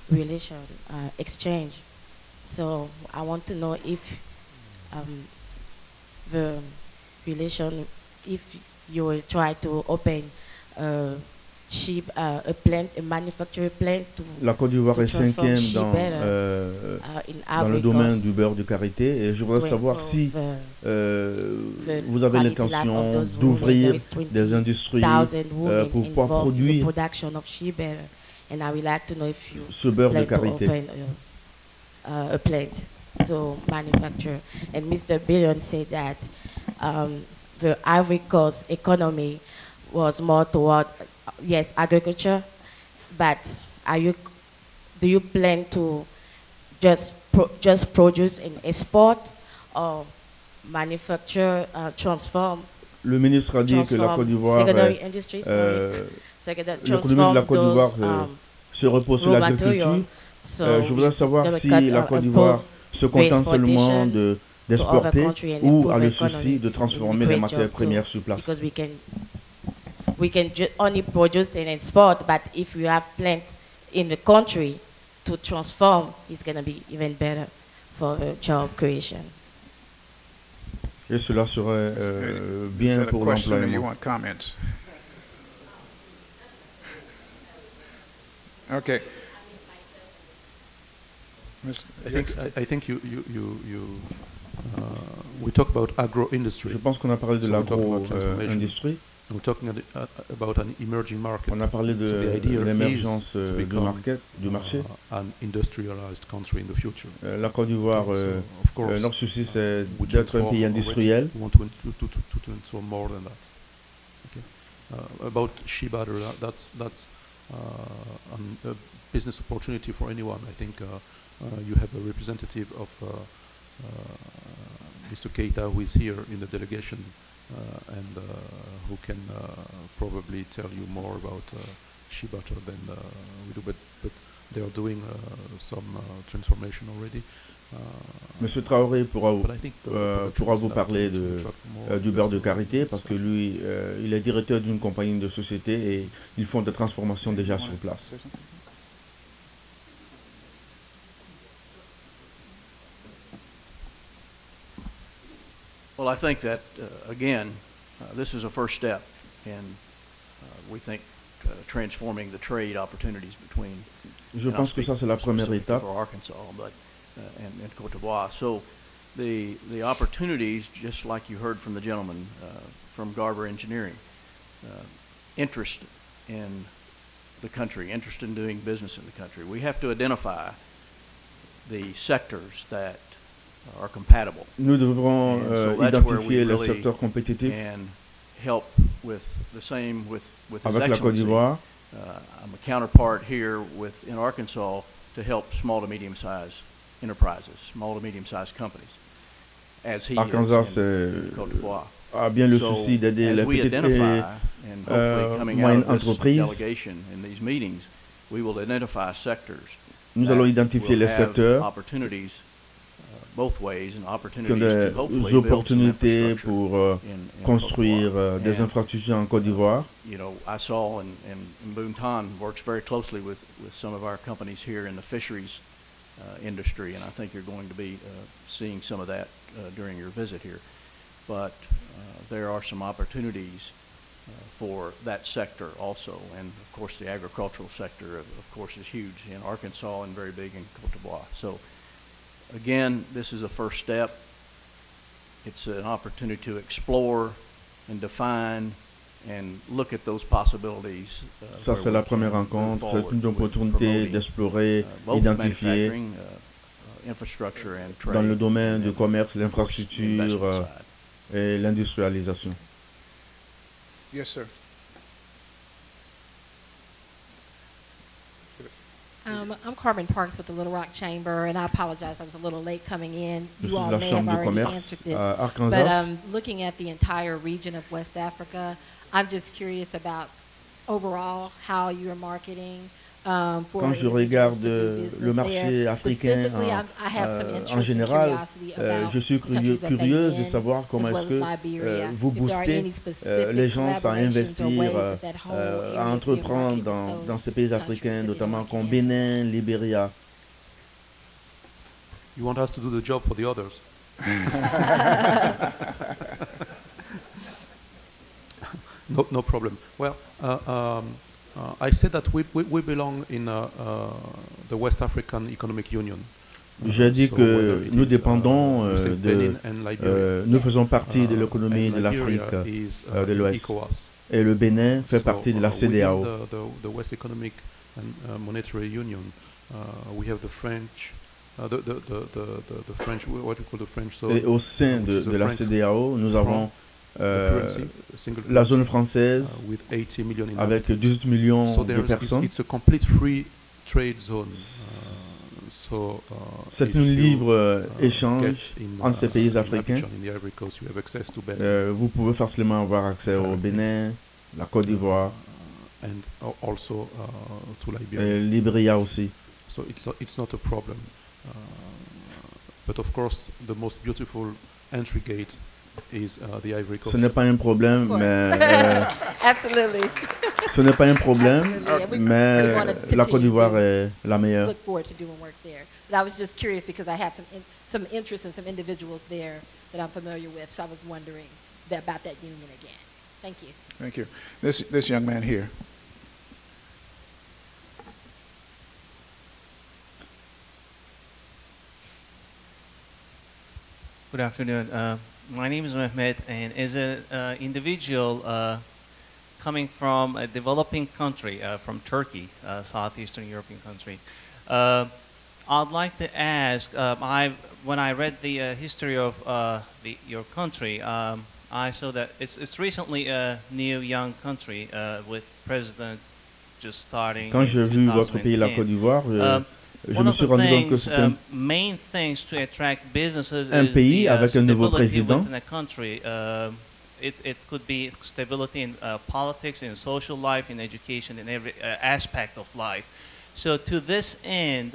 relation exchange. So I want to know if the relation, if you will try to open a manufacturing plant to la Côte d'Ivoire est cinquième dans le domaine du beurre de karité et je voudrais savoir si vous avez l'intention d'ouvrir des industries pour pouvoir produire ce beurre de karité. A plant to manufacture. And Mr. Billion said that the Ivory Coast economy was more toward, yes, agriculture, but do you plan to just produce and export or manufacture, transform? Le ministre a dit que la Côte d'Ivoire, l'économie de la Côte d'Ivoire se repose sur l'agriculture. Je voudrais savoir si la Côte d'Ivoire se contente seulement d'exporter ou a le souci de transformer les matières premières sur place. Because we can only produce and export, but if you have plants in the country to transform, it's going to be even better for job creation. Et cela serait bien pour l'employement. Okay. I think we talk about agro-industry. Je pense qu'on a parlé de l'agro-industrie. We're talking about an emerging market. On a parlé de l'émergence du marché. An industrialized country in the future. La Côte d'Ivoire, notre souci c'est d'être un pays industriel. We want to transform more than that. Okay. About She Butter, that's a business opportunity for anyone. I think you have a representative of Mr. Keita, who is here in the delegation, and who can probably tell you more about shea butter than we do, but they are doing some transformation already. Monsieur Traoré pourra vous parler du beurre de karité parce que lui, il est directeur d'une compagnie de société et ils font des transformations déjà sur place. Well, I think that, again, this is a first step in, we think, transforming the trade opportunities between, Je pense que ça c'est la première étape. for Arkansas, but and Cote d'Ivoire. So the opportunities, just like you heard from the gentleman from Garver Engineering, interest in the country, interest in doing business in the country. We have to identify the sectors that are compatible. Nous devrons identifier les secteurs compétitifs. And help with the same with His Avec la Côte Excellency. d'Ivoire. I'm a counterpart here in Arkansas to help small to medium-sized enterprises, small to medium-sized companies, as he Arkansas is in Cote d'Ivoire. A bien le So, souci d'aider as les we petites identify, et and hopefully coming out moyennes of this entreprises. delegation in these meetings, we will identify sectors. Nous that allons identifier will les have secteurs both both ways, and qui ont opportunities des to hopefully build some opportunités infrastructure pour in construire Cote d'Ivoire. des And, infrastructures en Côte d'Ivoire. you know, I saw, and Boontan works very closely with some of our companies here in the fisheries industry, and I think you're going to be seeing some of that during your visit here. But there are some opportunities for that sector also, and of course the agricultural sector, of course, is huge in Arkansas and very big in Cote d'Ivoire. So again, this is a first step. It's an opportunity to explore and define and look at those possibilities. Ça c'est la première rencontre, c'est une opportunité d'explorer, identifier infrastructure and trade dans le domaine du commerce, l'infrastructure et l'industrialisation. Yes, sir. I'm Carmen Parks with the Little Rock Chamber, and I apologize, I was a little late coming in. You all la may have Chambre du already commerce answered this, à Arkansas. but looking at the entire region of West Africa, I'm just curious about overall how you're marketing for Quand je regarde le marché africain en général, je suis curieuse de savoir comment est-ce que vous boostez les gens à investir, à entreprendre dans ces pays africains, notamment comme Bénin, Libéria. You want us to do the job for the others? No problem. Well, I said that we belong in the West African Economic Union. J'ai dit que nous dépendons nous faisons partie de l'économie de l'Afrique de l'Ouest. Et le Bénin fait partie de la CEDEAO. The West Economic and Monetary Union, we have the French, the French, what we call the French zone. Et au sein de la CEDEAO, nous avons la zone française avec 18 millions de personnes. It's a complete free trade zone. C'est un libre échange entre ces pays africains. Vous pouvez facilement avoir accès au Bénin, la Côte d'Ivoire, et Libéria aussi. So it's not a problem. But of course, the most beautiful entry gate is the Ivory Coast. Ce n'est pas un problème, mais Absolutely. ce n'est pas un problème, mais la Côte d'Ivoire est la meilleure. Look forward to doing work there. But I was just curious because I have some interest in some individuals there that I'm familiar with, so I was wondering about that union again. Thank you. Thank you. This young man here. Good afternoon. My name is Mehmet, and as an individual coming from a developing country, from Turkey, southeastern European country, I'd like to ask, when I read the history of your country, I saw that it's recently a new young country with President just starting. Quand j'ai vu votre pays, la Côte d'Ivoire, je me suis rendu compte que c'est un pays avec un nouveau président. It could be stability in politics, in social life, in education, in every aspect of life. So to this end,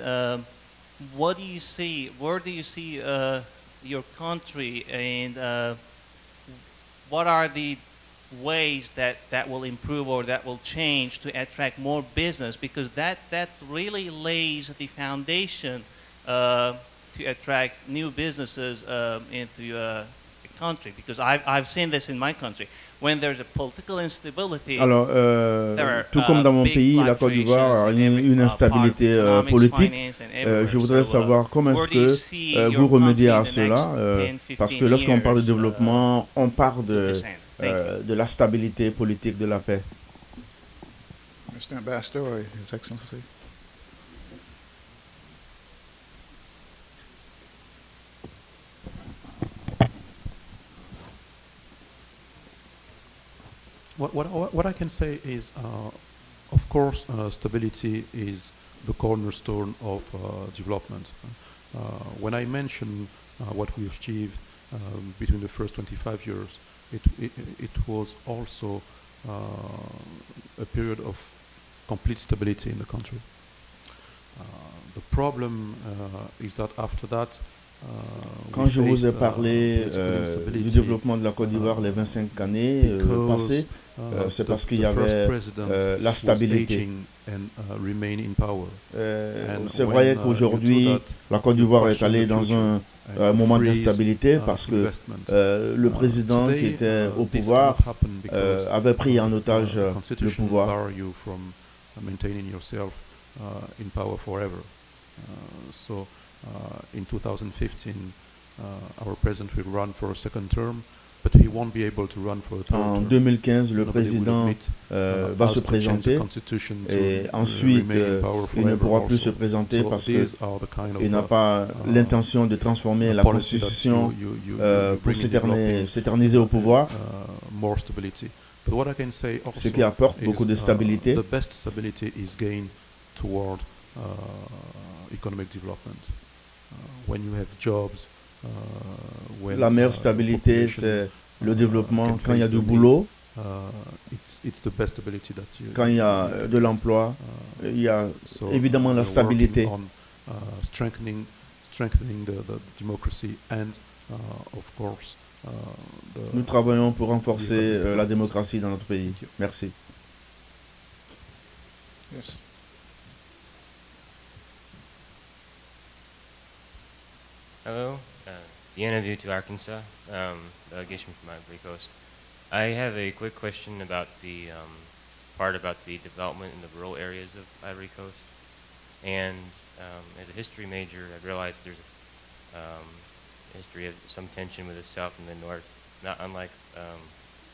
what do you see? Where do you see your country, and what are the ways that will improve or that will change to attract more business? Because that really lays the foundation to attract new businesses into a country. Because I've seen this in my country. When there's a political instability, alors, tout comme dans mon pays, la Côte d'Ivoire a une instabilité politique. Je voudrais savoir comment est-ce que vous remédiez à cela, parce que lorsqu'on parle de développement, on parle de la stabilité politique, de la paix. Mr. Ambassador, His Excellency. What I can say is, of course, stability is the cornerstone of development. When I mention what we achieved between the first 25 years, it was also a period of complete stability in the country. The problem is that after that, quand je vous ai parlé du développement de la Côte d'Ivoire les 25 années passées, c'est parce qu'il y avait la stabilité. C'est vrai qu'aujourd'hui, la Côte d'Ivoire est allée dans un moment d'instabilité parce que le président qui était au pouvoir avait pris en otage le pouvoir. In 2015, our president will run for a second term, but he won't be able to run for a third term. En 2015, le président va se présenter et ensuite il ne pourra plus se présenter parce qu'il n'a pas l'intention de transformer la Constitution pour s'éterniser au pouvoir, ce qui apporte beaucoup de stabilité. The best stability is gained toward economic development. When you have jobs, la meilleure stabilité, c'est le développement quand il y a du boulot, quand il y a de l'emploi, il y a évidemment la stabilité. Strengthening the democracy and, of course, nous travaillons pour renforcer la démocratie dans notre pays. Merci. Yes. Hello, Bienvenue to Arkansas, delegation from Ivory Coast. I have a quick question about the part about the development in the rural areas of Ivory Coast. And as a history major, I realized there's a history of some tension with the South and the North, not unlike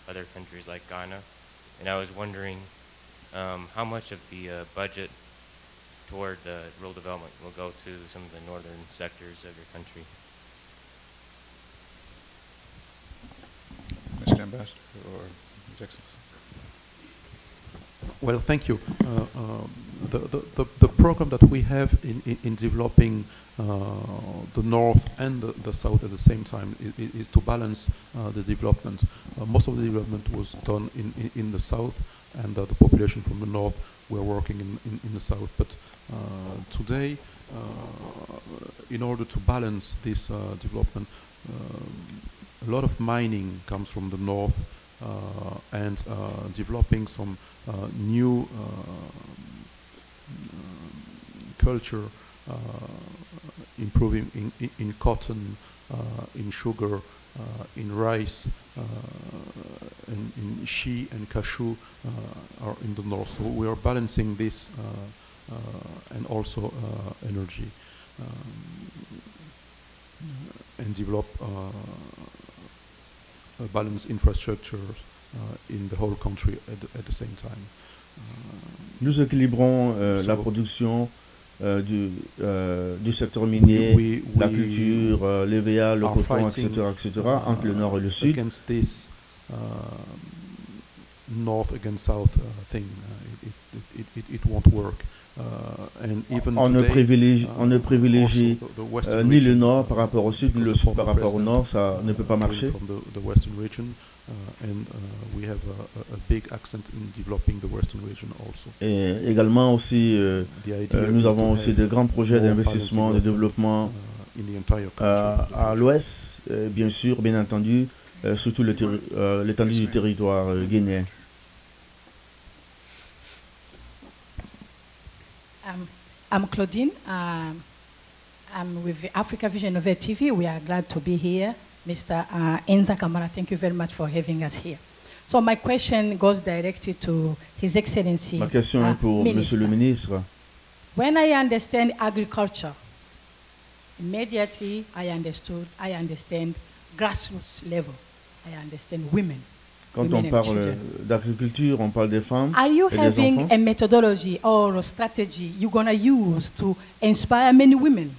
other countries like Ghana. And I was wondering how much of the budget toward rural development will go to some of the northern sectors of your country. Mr. Ambassador or His Excellency. Well, thank you. The program that we have in developing the north and the south at the same time is to balance the development. Most of the development was done in the south, and the population from the north were working in the south. But today, in order to balance this development, a lot of mining comes from the north, and developing some new culture, improving in cotton, in sugar, in rice, in shea and cashew are in the north. So we are balancing this and also energy, and develop balanced infrastructures in the whole country at the same time. Nous équilibrons la production du secteur minier, la culture, l'EVA, le coton, etc., entre le nord et le sud. north against south thing. It won't work. And even on ne privilégie ni le nord par rapport au sud, ni le sud par rapport au nord, ça ne peut pas marcher. From the western region, and we have a big accent in developing the western region also. Et également aussi, nous avons aussi de grands projets d'investissement, de développement à l'ouest, bien sûr, bien entendu, surtout l'étendue du territoire guinéen. I'm Claudine. I'm with Africa Vision Nouvelle TV. We are glad to be here. Mr. Enza Kamara, thank you very much for having us here. So my question goes directly to His Excellency. Ma question est pour Monsieur le Ministre. When I understand agriculture, immediately I understand grassroots level. I understand women. Quand on parle d'agriculture, on parle des femmes. Are you et having des enfants. a methodology or a strategy you're going to use to inspire many women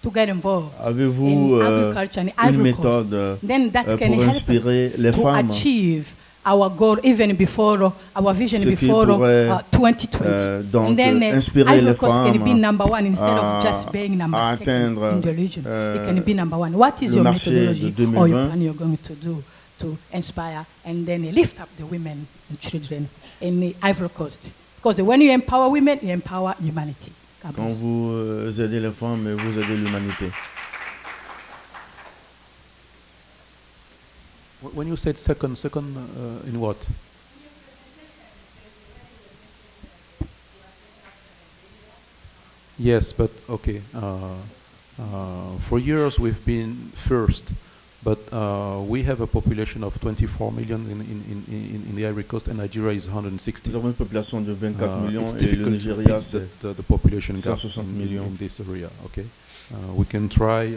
to get involved in agriculture and Ivory Coast? Then that can pour help inspirer us les to femmes achieve our goal even before our vision before 2020. And then Ivory Coast can be number one instead of just being number second in the region. It can be number one. What is your methodology or your plan you're going to do to inspire and then lift up the women and children in the Ivory Coast? Because when you empower women, you empower humanity. Quand vous aidez les femmes, vous aidez l'humanité. When you said second in what? Yes, but okay. For years we've been first, but we have a population of 24 million in the Ivory Coast, and Nigeria is 160. Nous avons une population de 24 millions it's et le difficult Nigeria to beat the population gap 160 millions. in this area. Okay, we can try,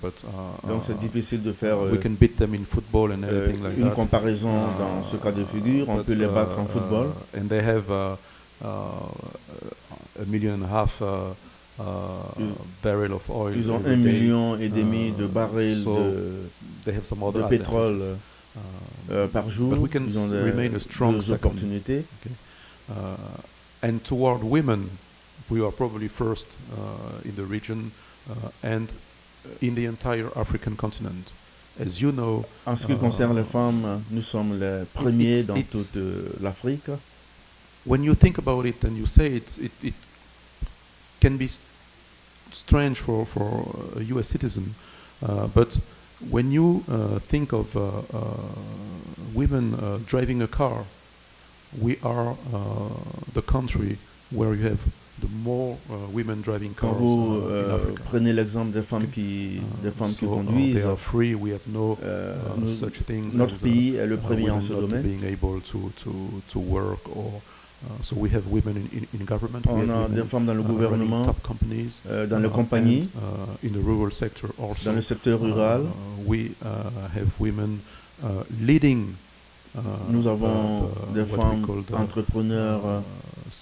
but donc c'est difficile de faire we can beat them in football and everything like une that. comparaison dans ce cas de figure. On peut les battre en football. And they have 1.5 million barrel of oil. Ils ont 1,5 million de barils de pétrole par jour. But we can remain a strong opportunité. Okay. And toward women, we are probably first in the region and in the entire African continent. As you know, en ce qui concerne les femmes, nous sommes les premiers dans toute l'Afrique. When you think about it and you say it can be strange for a US citizen, but when you think of women driving a car, we are the country where you have the more women driving cars. Quand vous prenez l'exemple des femmes qui conduisent, they are free. We have no such thing. Notre pays est le premier en ce domaine. Being able to work or so we have women in government. On a des femmes dans le gouvernement, top companies, dans les compagnies, in the rural sector also. Dans le secteur rural, we have women leading. Nous avons des femmes entrepreneurs,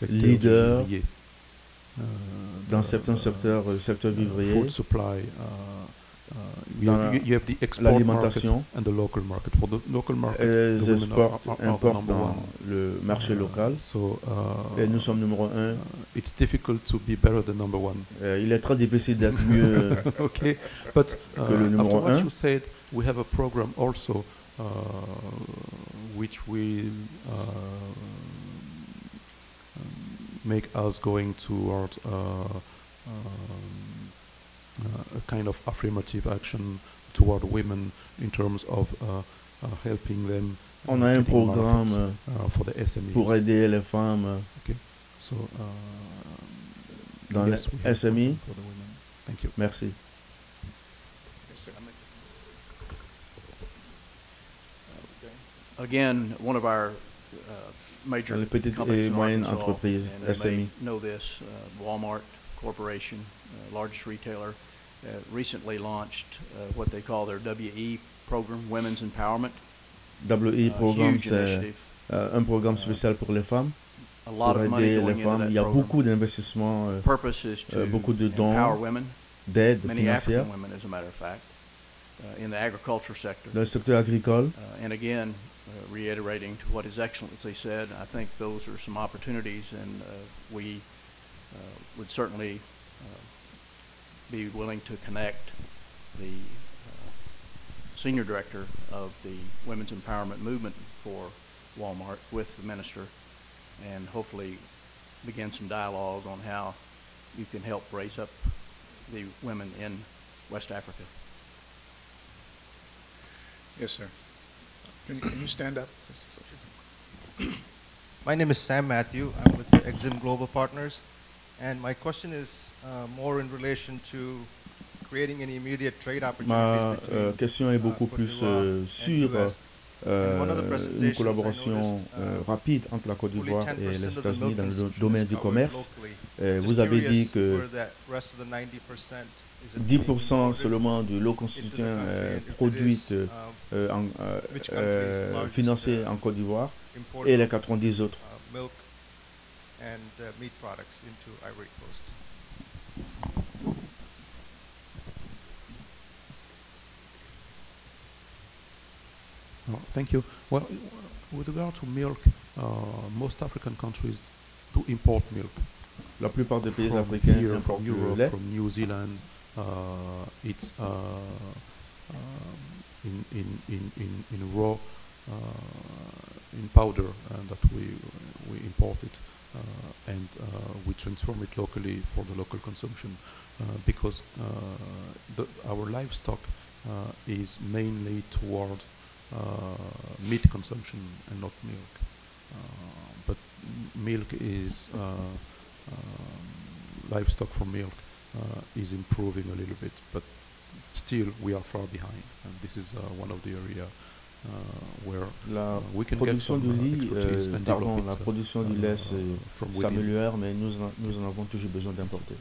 leaders dans certains secteurs, le secteur vivrier, food supply. You have the export market and the local market. For the local market, the women are the number one. Le marché local. So, et nous sommes numéro 1. It's difficult to be better than number one. Il est très difficile d'être mieux okay, but que le numéro after 1. what you said, we have a program also which will make us going toward a kind of affirmative action toward women in terms of helping them. On a un programme for the SMEs. Pour aider les femmes. Okay. So, dans yes, les SMI. For the women. Thank you. Merci. Again, one of our major companies in Arkansas, and they may know this, Walmart Corporation, largest retailer, recently launched what they call their WE program, Women's Empowerment. WE programme, c'est un programme spécial pour les femmes. Pour aider les femmes. Il y a beaucoup d'investissements, beaucoup de dons, d'aide financière. In the agriculture sector. Dans le secteur agricole. And again, reiterating to what His Excellency said. I think those are some opportunities, and we would certainly be willing to connect the Senior Director of the Women's Empowerment Movement for Walmart with the Minister, and hopefully begin some dialogue on how you can help raise up the women in West Africa. Yes, sir. Can you stand up? My name is Sam Matthew. I'm with the Exim Global Partners. And my question is more in relation to creating any immediate trade opportunities between Ma question est beaucoup plus sur une collaboration rapide entre la Côte d'Ivoire et les États-Unis dans le domaine du commerce. Vous avez dit que 10% seulement du lot constituant produite financé en Côte d'Ivoire et les 90 autres. Milk and meat products into Ivory Coast. Oh, thank you. Well, with regard to milk, most African countries do import milk. La plupart des pays africains here, importent from le Europe, lait. from New Zealand. It's in raw, in powder, that we import it, and we transform it locally for the local consumption, because our livestock is mainly toward meat consumption and not milk. But milk is livestock for milk is improving a little bit, but still we are far behind, and this is one of the area where we can get some expertise and develop it. La production du lait s'améliore, mais nous en avons toujours besoin d'importer.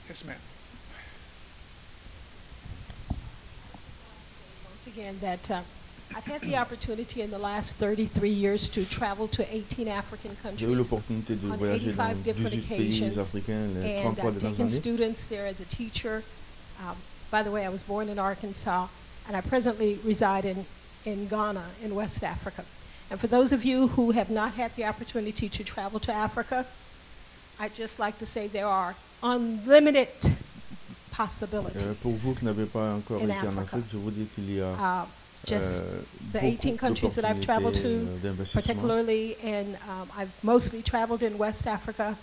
Yes, ma'am. Once again, that I've had the opportunity in the last 33 years to travel to 18 African countries on 85 different occasions, and I've taken students there as a teacher. By the way, I was born in Arkansas, and I presently reside in Ghana, in West Africa. And for those of you who have not had the opportunity to travel to Africa, I'd just like to say there are unlimited possibilities Pour vous qui n'avez pas encore in été en Africa. Afrique, je vous dis qu'il y a Just the 18 countries that I've traveled to, particularly, and I've mostly traveled in West Africa.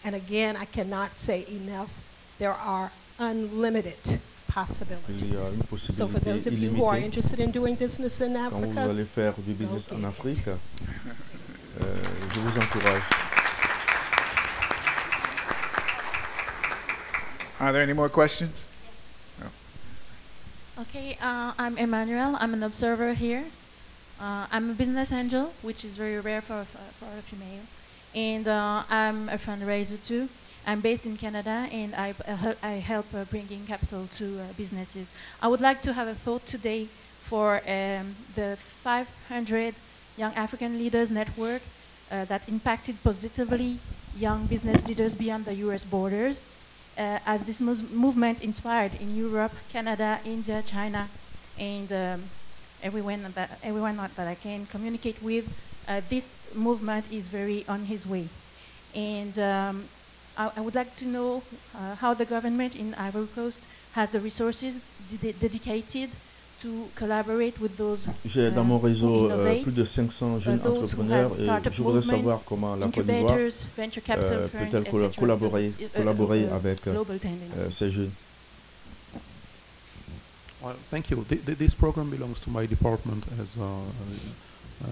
And again, I cannot say enough, there are unlimited possibilities. So for those of you who are interested in doing business in Quand vous Africa, allez faire du business en Afrique, je vous encourage. Are there any more questions? Okay, I'm Emmanuel. I'm an observer here. I'm a business angel, which is very rare for a female. And I'm a fundraiser too. I'm based in Canada, and I help bringing capital to businesses. I would like to have a thought today for the 500 Young African Leaders Network that impacted positively young business leaders beyond the US borders. As this movement inspired in Europe, Canada, India, China, and everyone that I can communicate with, this movement is very on his way. And I would like to know how the government in Ivory Coast has the resources dedicated to collaborate with those J'ai dans mon réseau plus de 500 jeunes entrepreneurs et je voudrais savoir comment la Côte d'Ivoire peut-elle collaborer avec ces jeunes. Well, thank you. This program belongs to my department, as I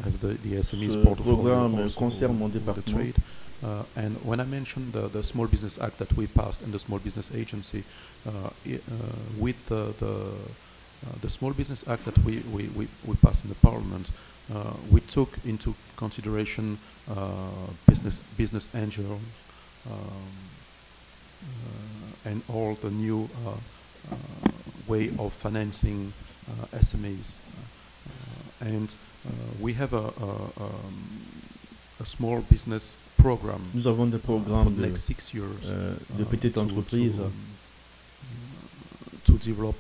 have the SMEs portfolio concerne mon the département. trade. And when I mentioned the Small Business Act that we passed and the Small Business Agency, with the Small Business Act that we passed in the Parliament, we took into consideration business angels and all the new way of financing SMEs. And we have a small business program. Nous avons des programmes for the next 6 years de petites entreprises to develop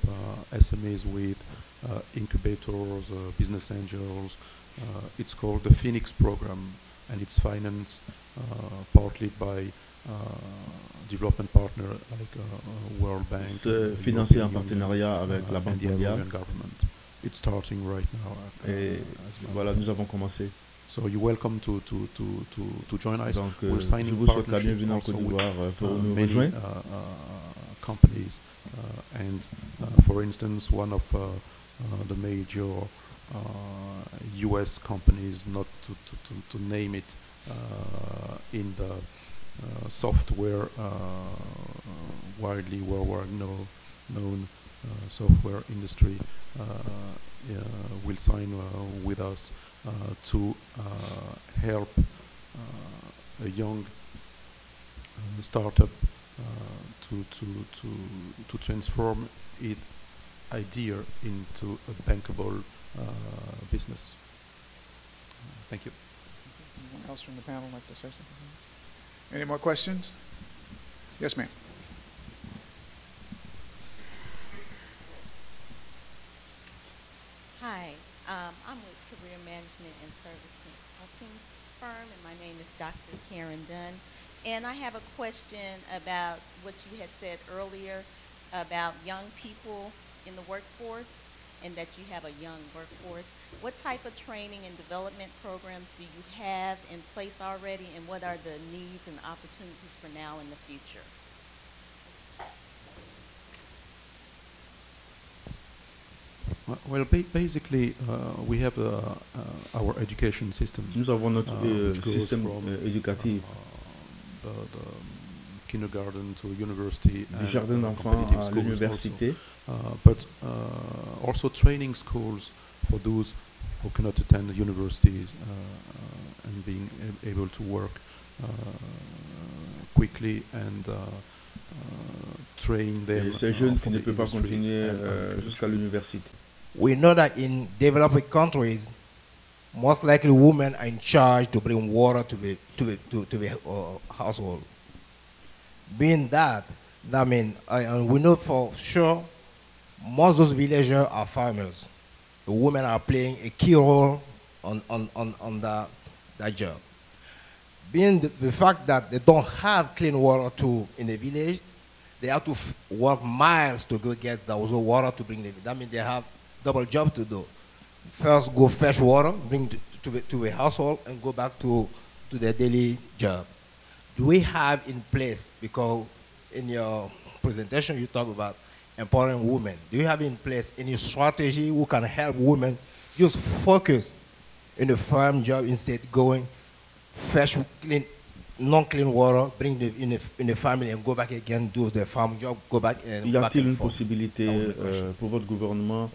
SMEs with incubators, business angels. It's called the Phoenix program, and it's financed partly by development partner like World Bank, financé en partenariat avec la Banque mondiale. Government. It's starting right now. Voilà, nous avons commencé. So you're welcome to join us. Donc, we're signing je vous souhaite la partnerships bienvenue en also Côte with d'Ivoire pour nous many rejoindre. companies, and for instance, one of the major U.S. companies, not to name it, in the software widely worldwide known software industry, will sign with us to help a young startup to transform its idea into a bankable business. Thank you. Anyone else from the panel like to say something? Any more questions? Yes, ma'am. Hi, I'm with Career Management and Service Consulting firm, and my name is Dr. Karen Dunn. And I have a question about what you had said earlier about young people in the workforce, and that you have a young workforce. What type of training and development programs do you have in place already, and what are the needs and opportunities for now and the future? Well, basically, we have our education system. Nous avons notre système éducatif. The kindergarten to university, du jardin d'enfants à l'université. But also training schools for those who cannot attend the universities and being able to work quickly and train them. Ces jeunes qui ne peuvent pas continuer jusqu'à l'université. We know that in developing countries, most likely women are in charge to bring water to the household. Being that means we know for sure most of those villagers are farmers. The women are playing a key role on that job. Being the fact that they don't have clean water in the village, they have to walk miles to go get those water to bring them. That means they have double job to do. First go fetch water, bring to a household, and go back to their daily job. Do we have in place, because in your presentation you talk about empowering women, do you have in place any strategy who can help women just focus in a farm job instead going fetch clean, non-clean water, bring them in the family and go back again, do the farm job, go back and Y a-t-il une possibilité pour votre gouvernement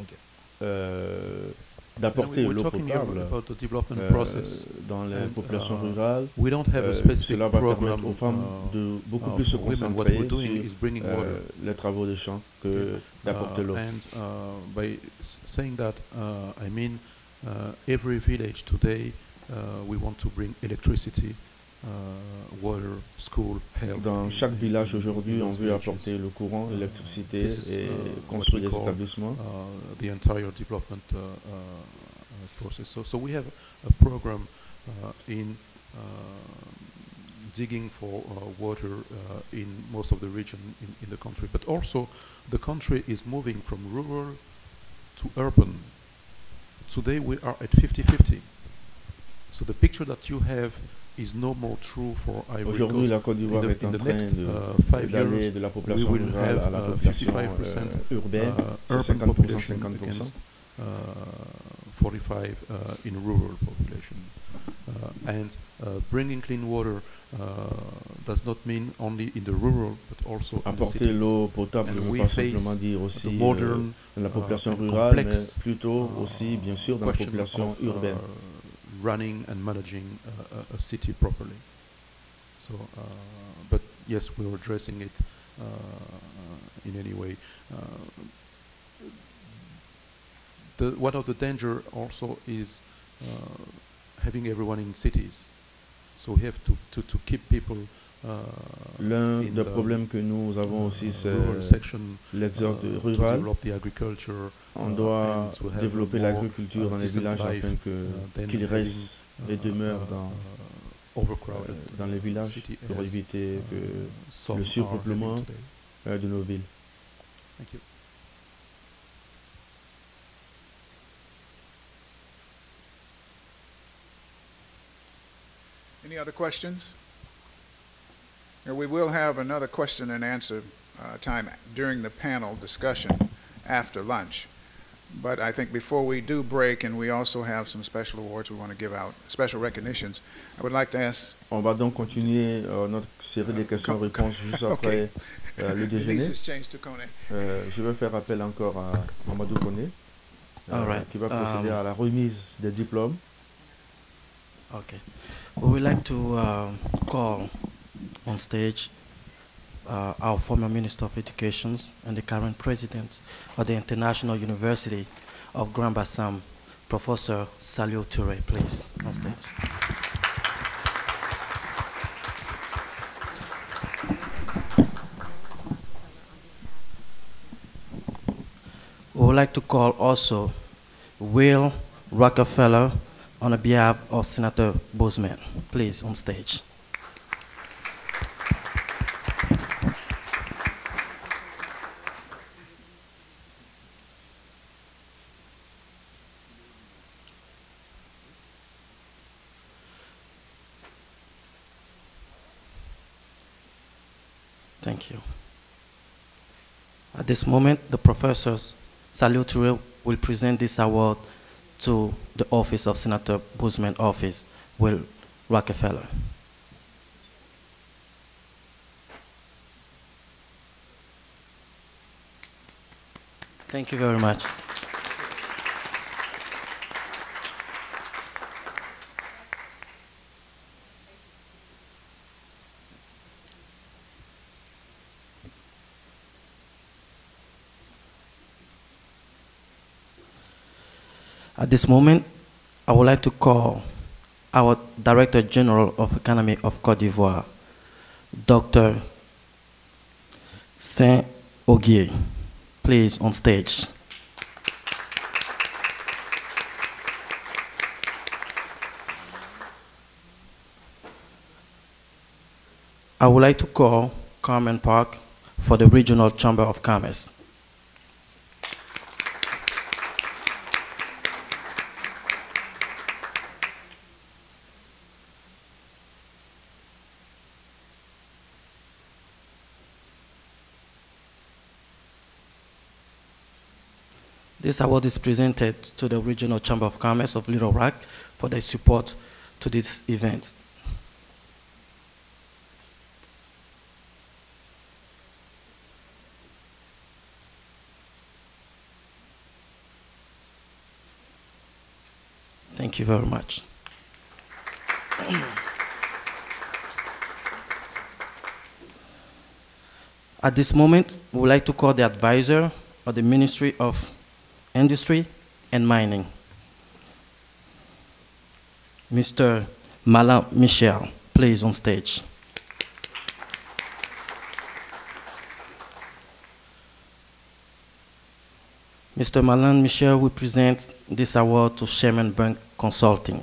d'apporter l'eau potable dans les populations rurales? Cela va permettre aux femmes de beaucoup plus se concentrer sur les travaux de champs que d'apporter l'eau. By saying that, I mean every village today we want to bring electricity, water, school, health. Dans chaque village aujourd'hui, on veut apporter le courant, l'électricité et construire des établissements. The entire development process. So we have a program in digging for water in most of the region in the country, but also the country is moving from rural to urban. Today we are at 50-50. So the picture that you have is no more true for Ivory Coast. Aujourd'hui, la Côte d'Ivoire est en train d'aller de la population rurale à la population urbaine, urban population against 45 in rural population. And bringing clean water does not mean only in the rural, but also in the cities. Apporter l'eau potable ne veut pas simplement dire aussi dans la population rurale, mais plutôt aussi, bien sûr, dans la population urbaine. Running and managing a city properly. So, but yes, we are addressing it in any way. One of the danger also is having everyone in cities. So we have to keep people L'un des problèmes que nous avons aussi, c'est l'exode rural. On doit développer l'agriculture dans les villages afin qu'ils restent et demeurent dans les villages pour éviter le surpeuplement de nos villes. Thank you. Any other questions? We will have another question and answer time during the panel discussion after lunch. But I think before we do break, and we also have some special awards we want to give out, special recognitions, I would like to ask... On va donc continuer notre série de questions-réponses juste après le déjeuner. Je vais faire appel encore à Mamadou Koné, qui va procéder à la remise des diplômes. Okay. We would like to call on stage our former Minister of Education and the current President of the International University of Grand Bassam, Professor Salio Touré, please, on stage. We would like to call also Will Rockefeller on behalf of Senator Boozman, please, on stage. Thank you. At this moment, the professors Salio Touré will present this award to the office of Senator Boozman office, Will Rockefeller. Thank you very much. At this moment, I would like to call our Director General of Economique of Cote d'Ivoire, Dr. Saint-Augier, please, on stage. I would like to call Carmen Park for the Regional Chamber of Commerce. This award is presented to the Regional Chamber of Commerce of Little Rock for their support to this event. Thank you very much. At this moment, we would like to call the advisor of the Ministry of Industry and Mining, Mr. Malin Michel, please, on stage. Mr. Malin Michel will present this award to Sherman Bank Consulting.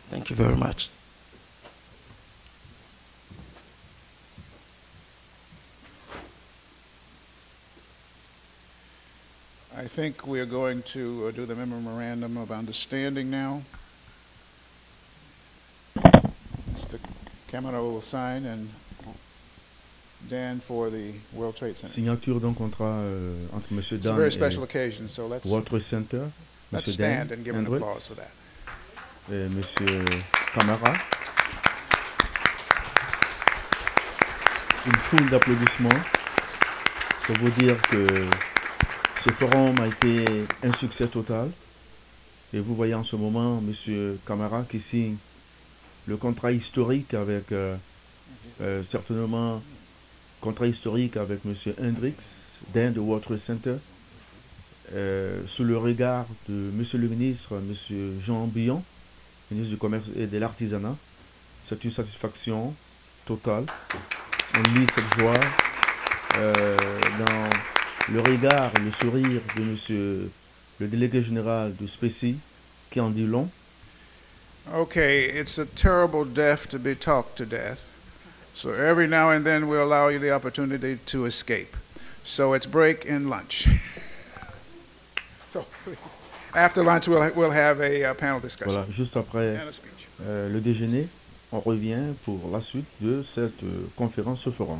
Thank you very much. I think we are going to do the memorandum of understanding now. Mr. Camara will sign, and Dan for the World Trade Center. Signature d'un contrat entre M. Dan it's a very special occasion, so World Trade Center. Let's stand and give an applause for that. Et M. Camara. Une foule d'applaudissements pour vous dire que Ce forum a été un succès total. Et vous voyez en ce moment M. Camara qui signe le contrat historique avec, certainement, contrat historique avec M. Hendricks, d'Inde World Trade Center, sous le regard de M. le ministre, M. Jean Billon, ministre du Commerce et de l'Artisanat. C'est une satisfaction totale. On lit cette joie dans le regard, le sourire de M. le délégué général du SPECI, qui en dit long. Okay, it's a terrible death to be talked to death. So every now and then we'll allow you the opportunity to escape. So it's break and lunch. So please, after lunch we'll have a panel discussion. Voilà, juste après le déjeuner, on revient pour la suite de cette conférence, ce forum.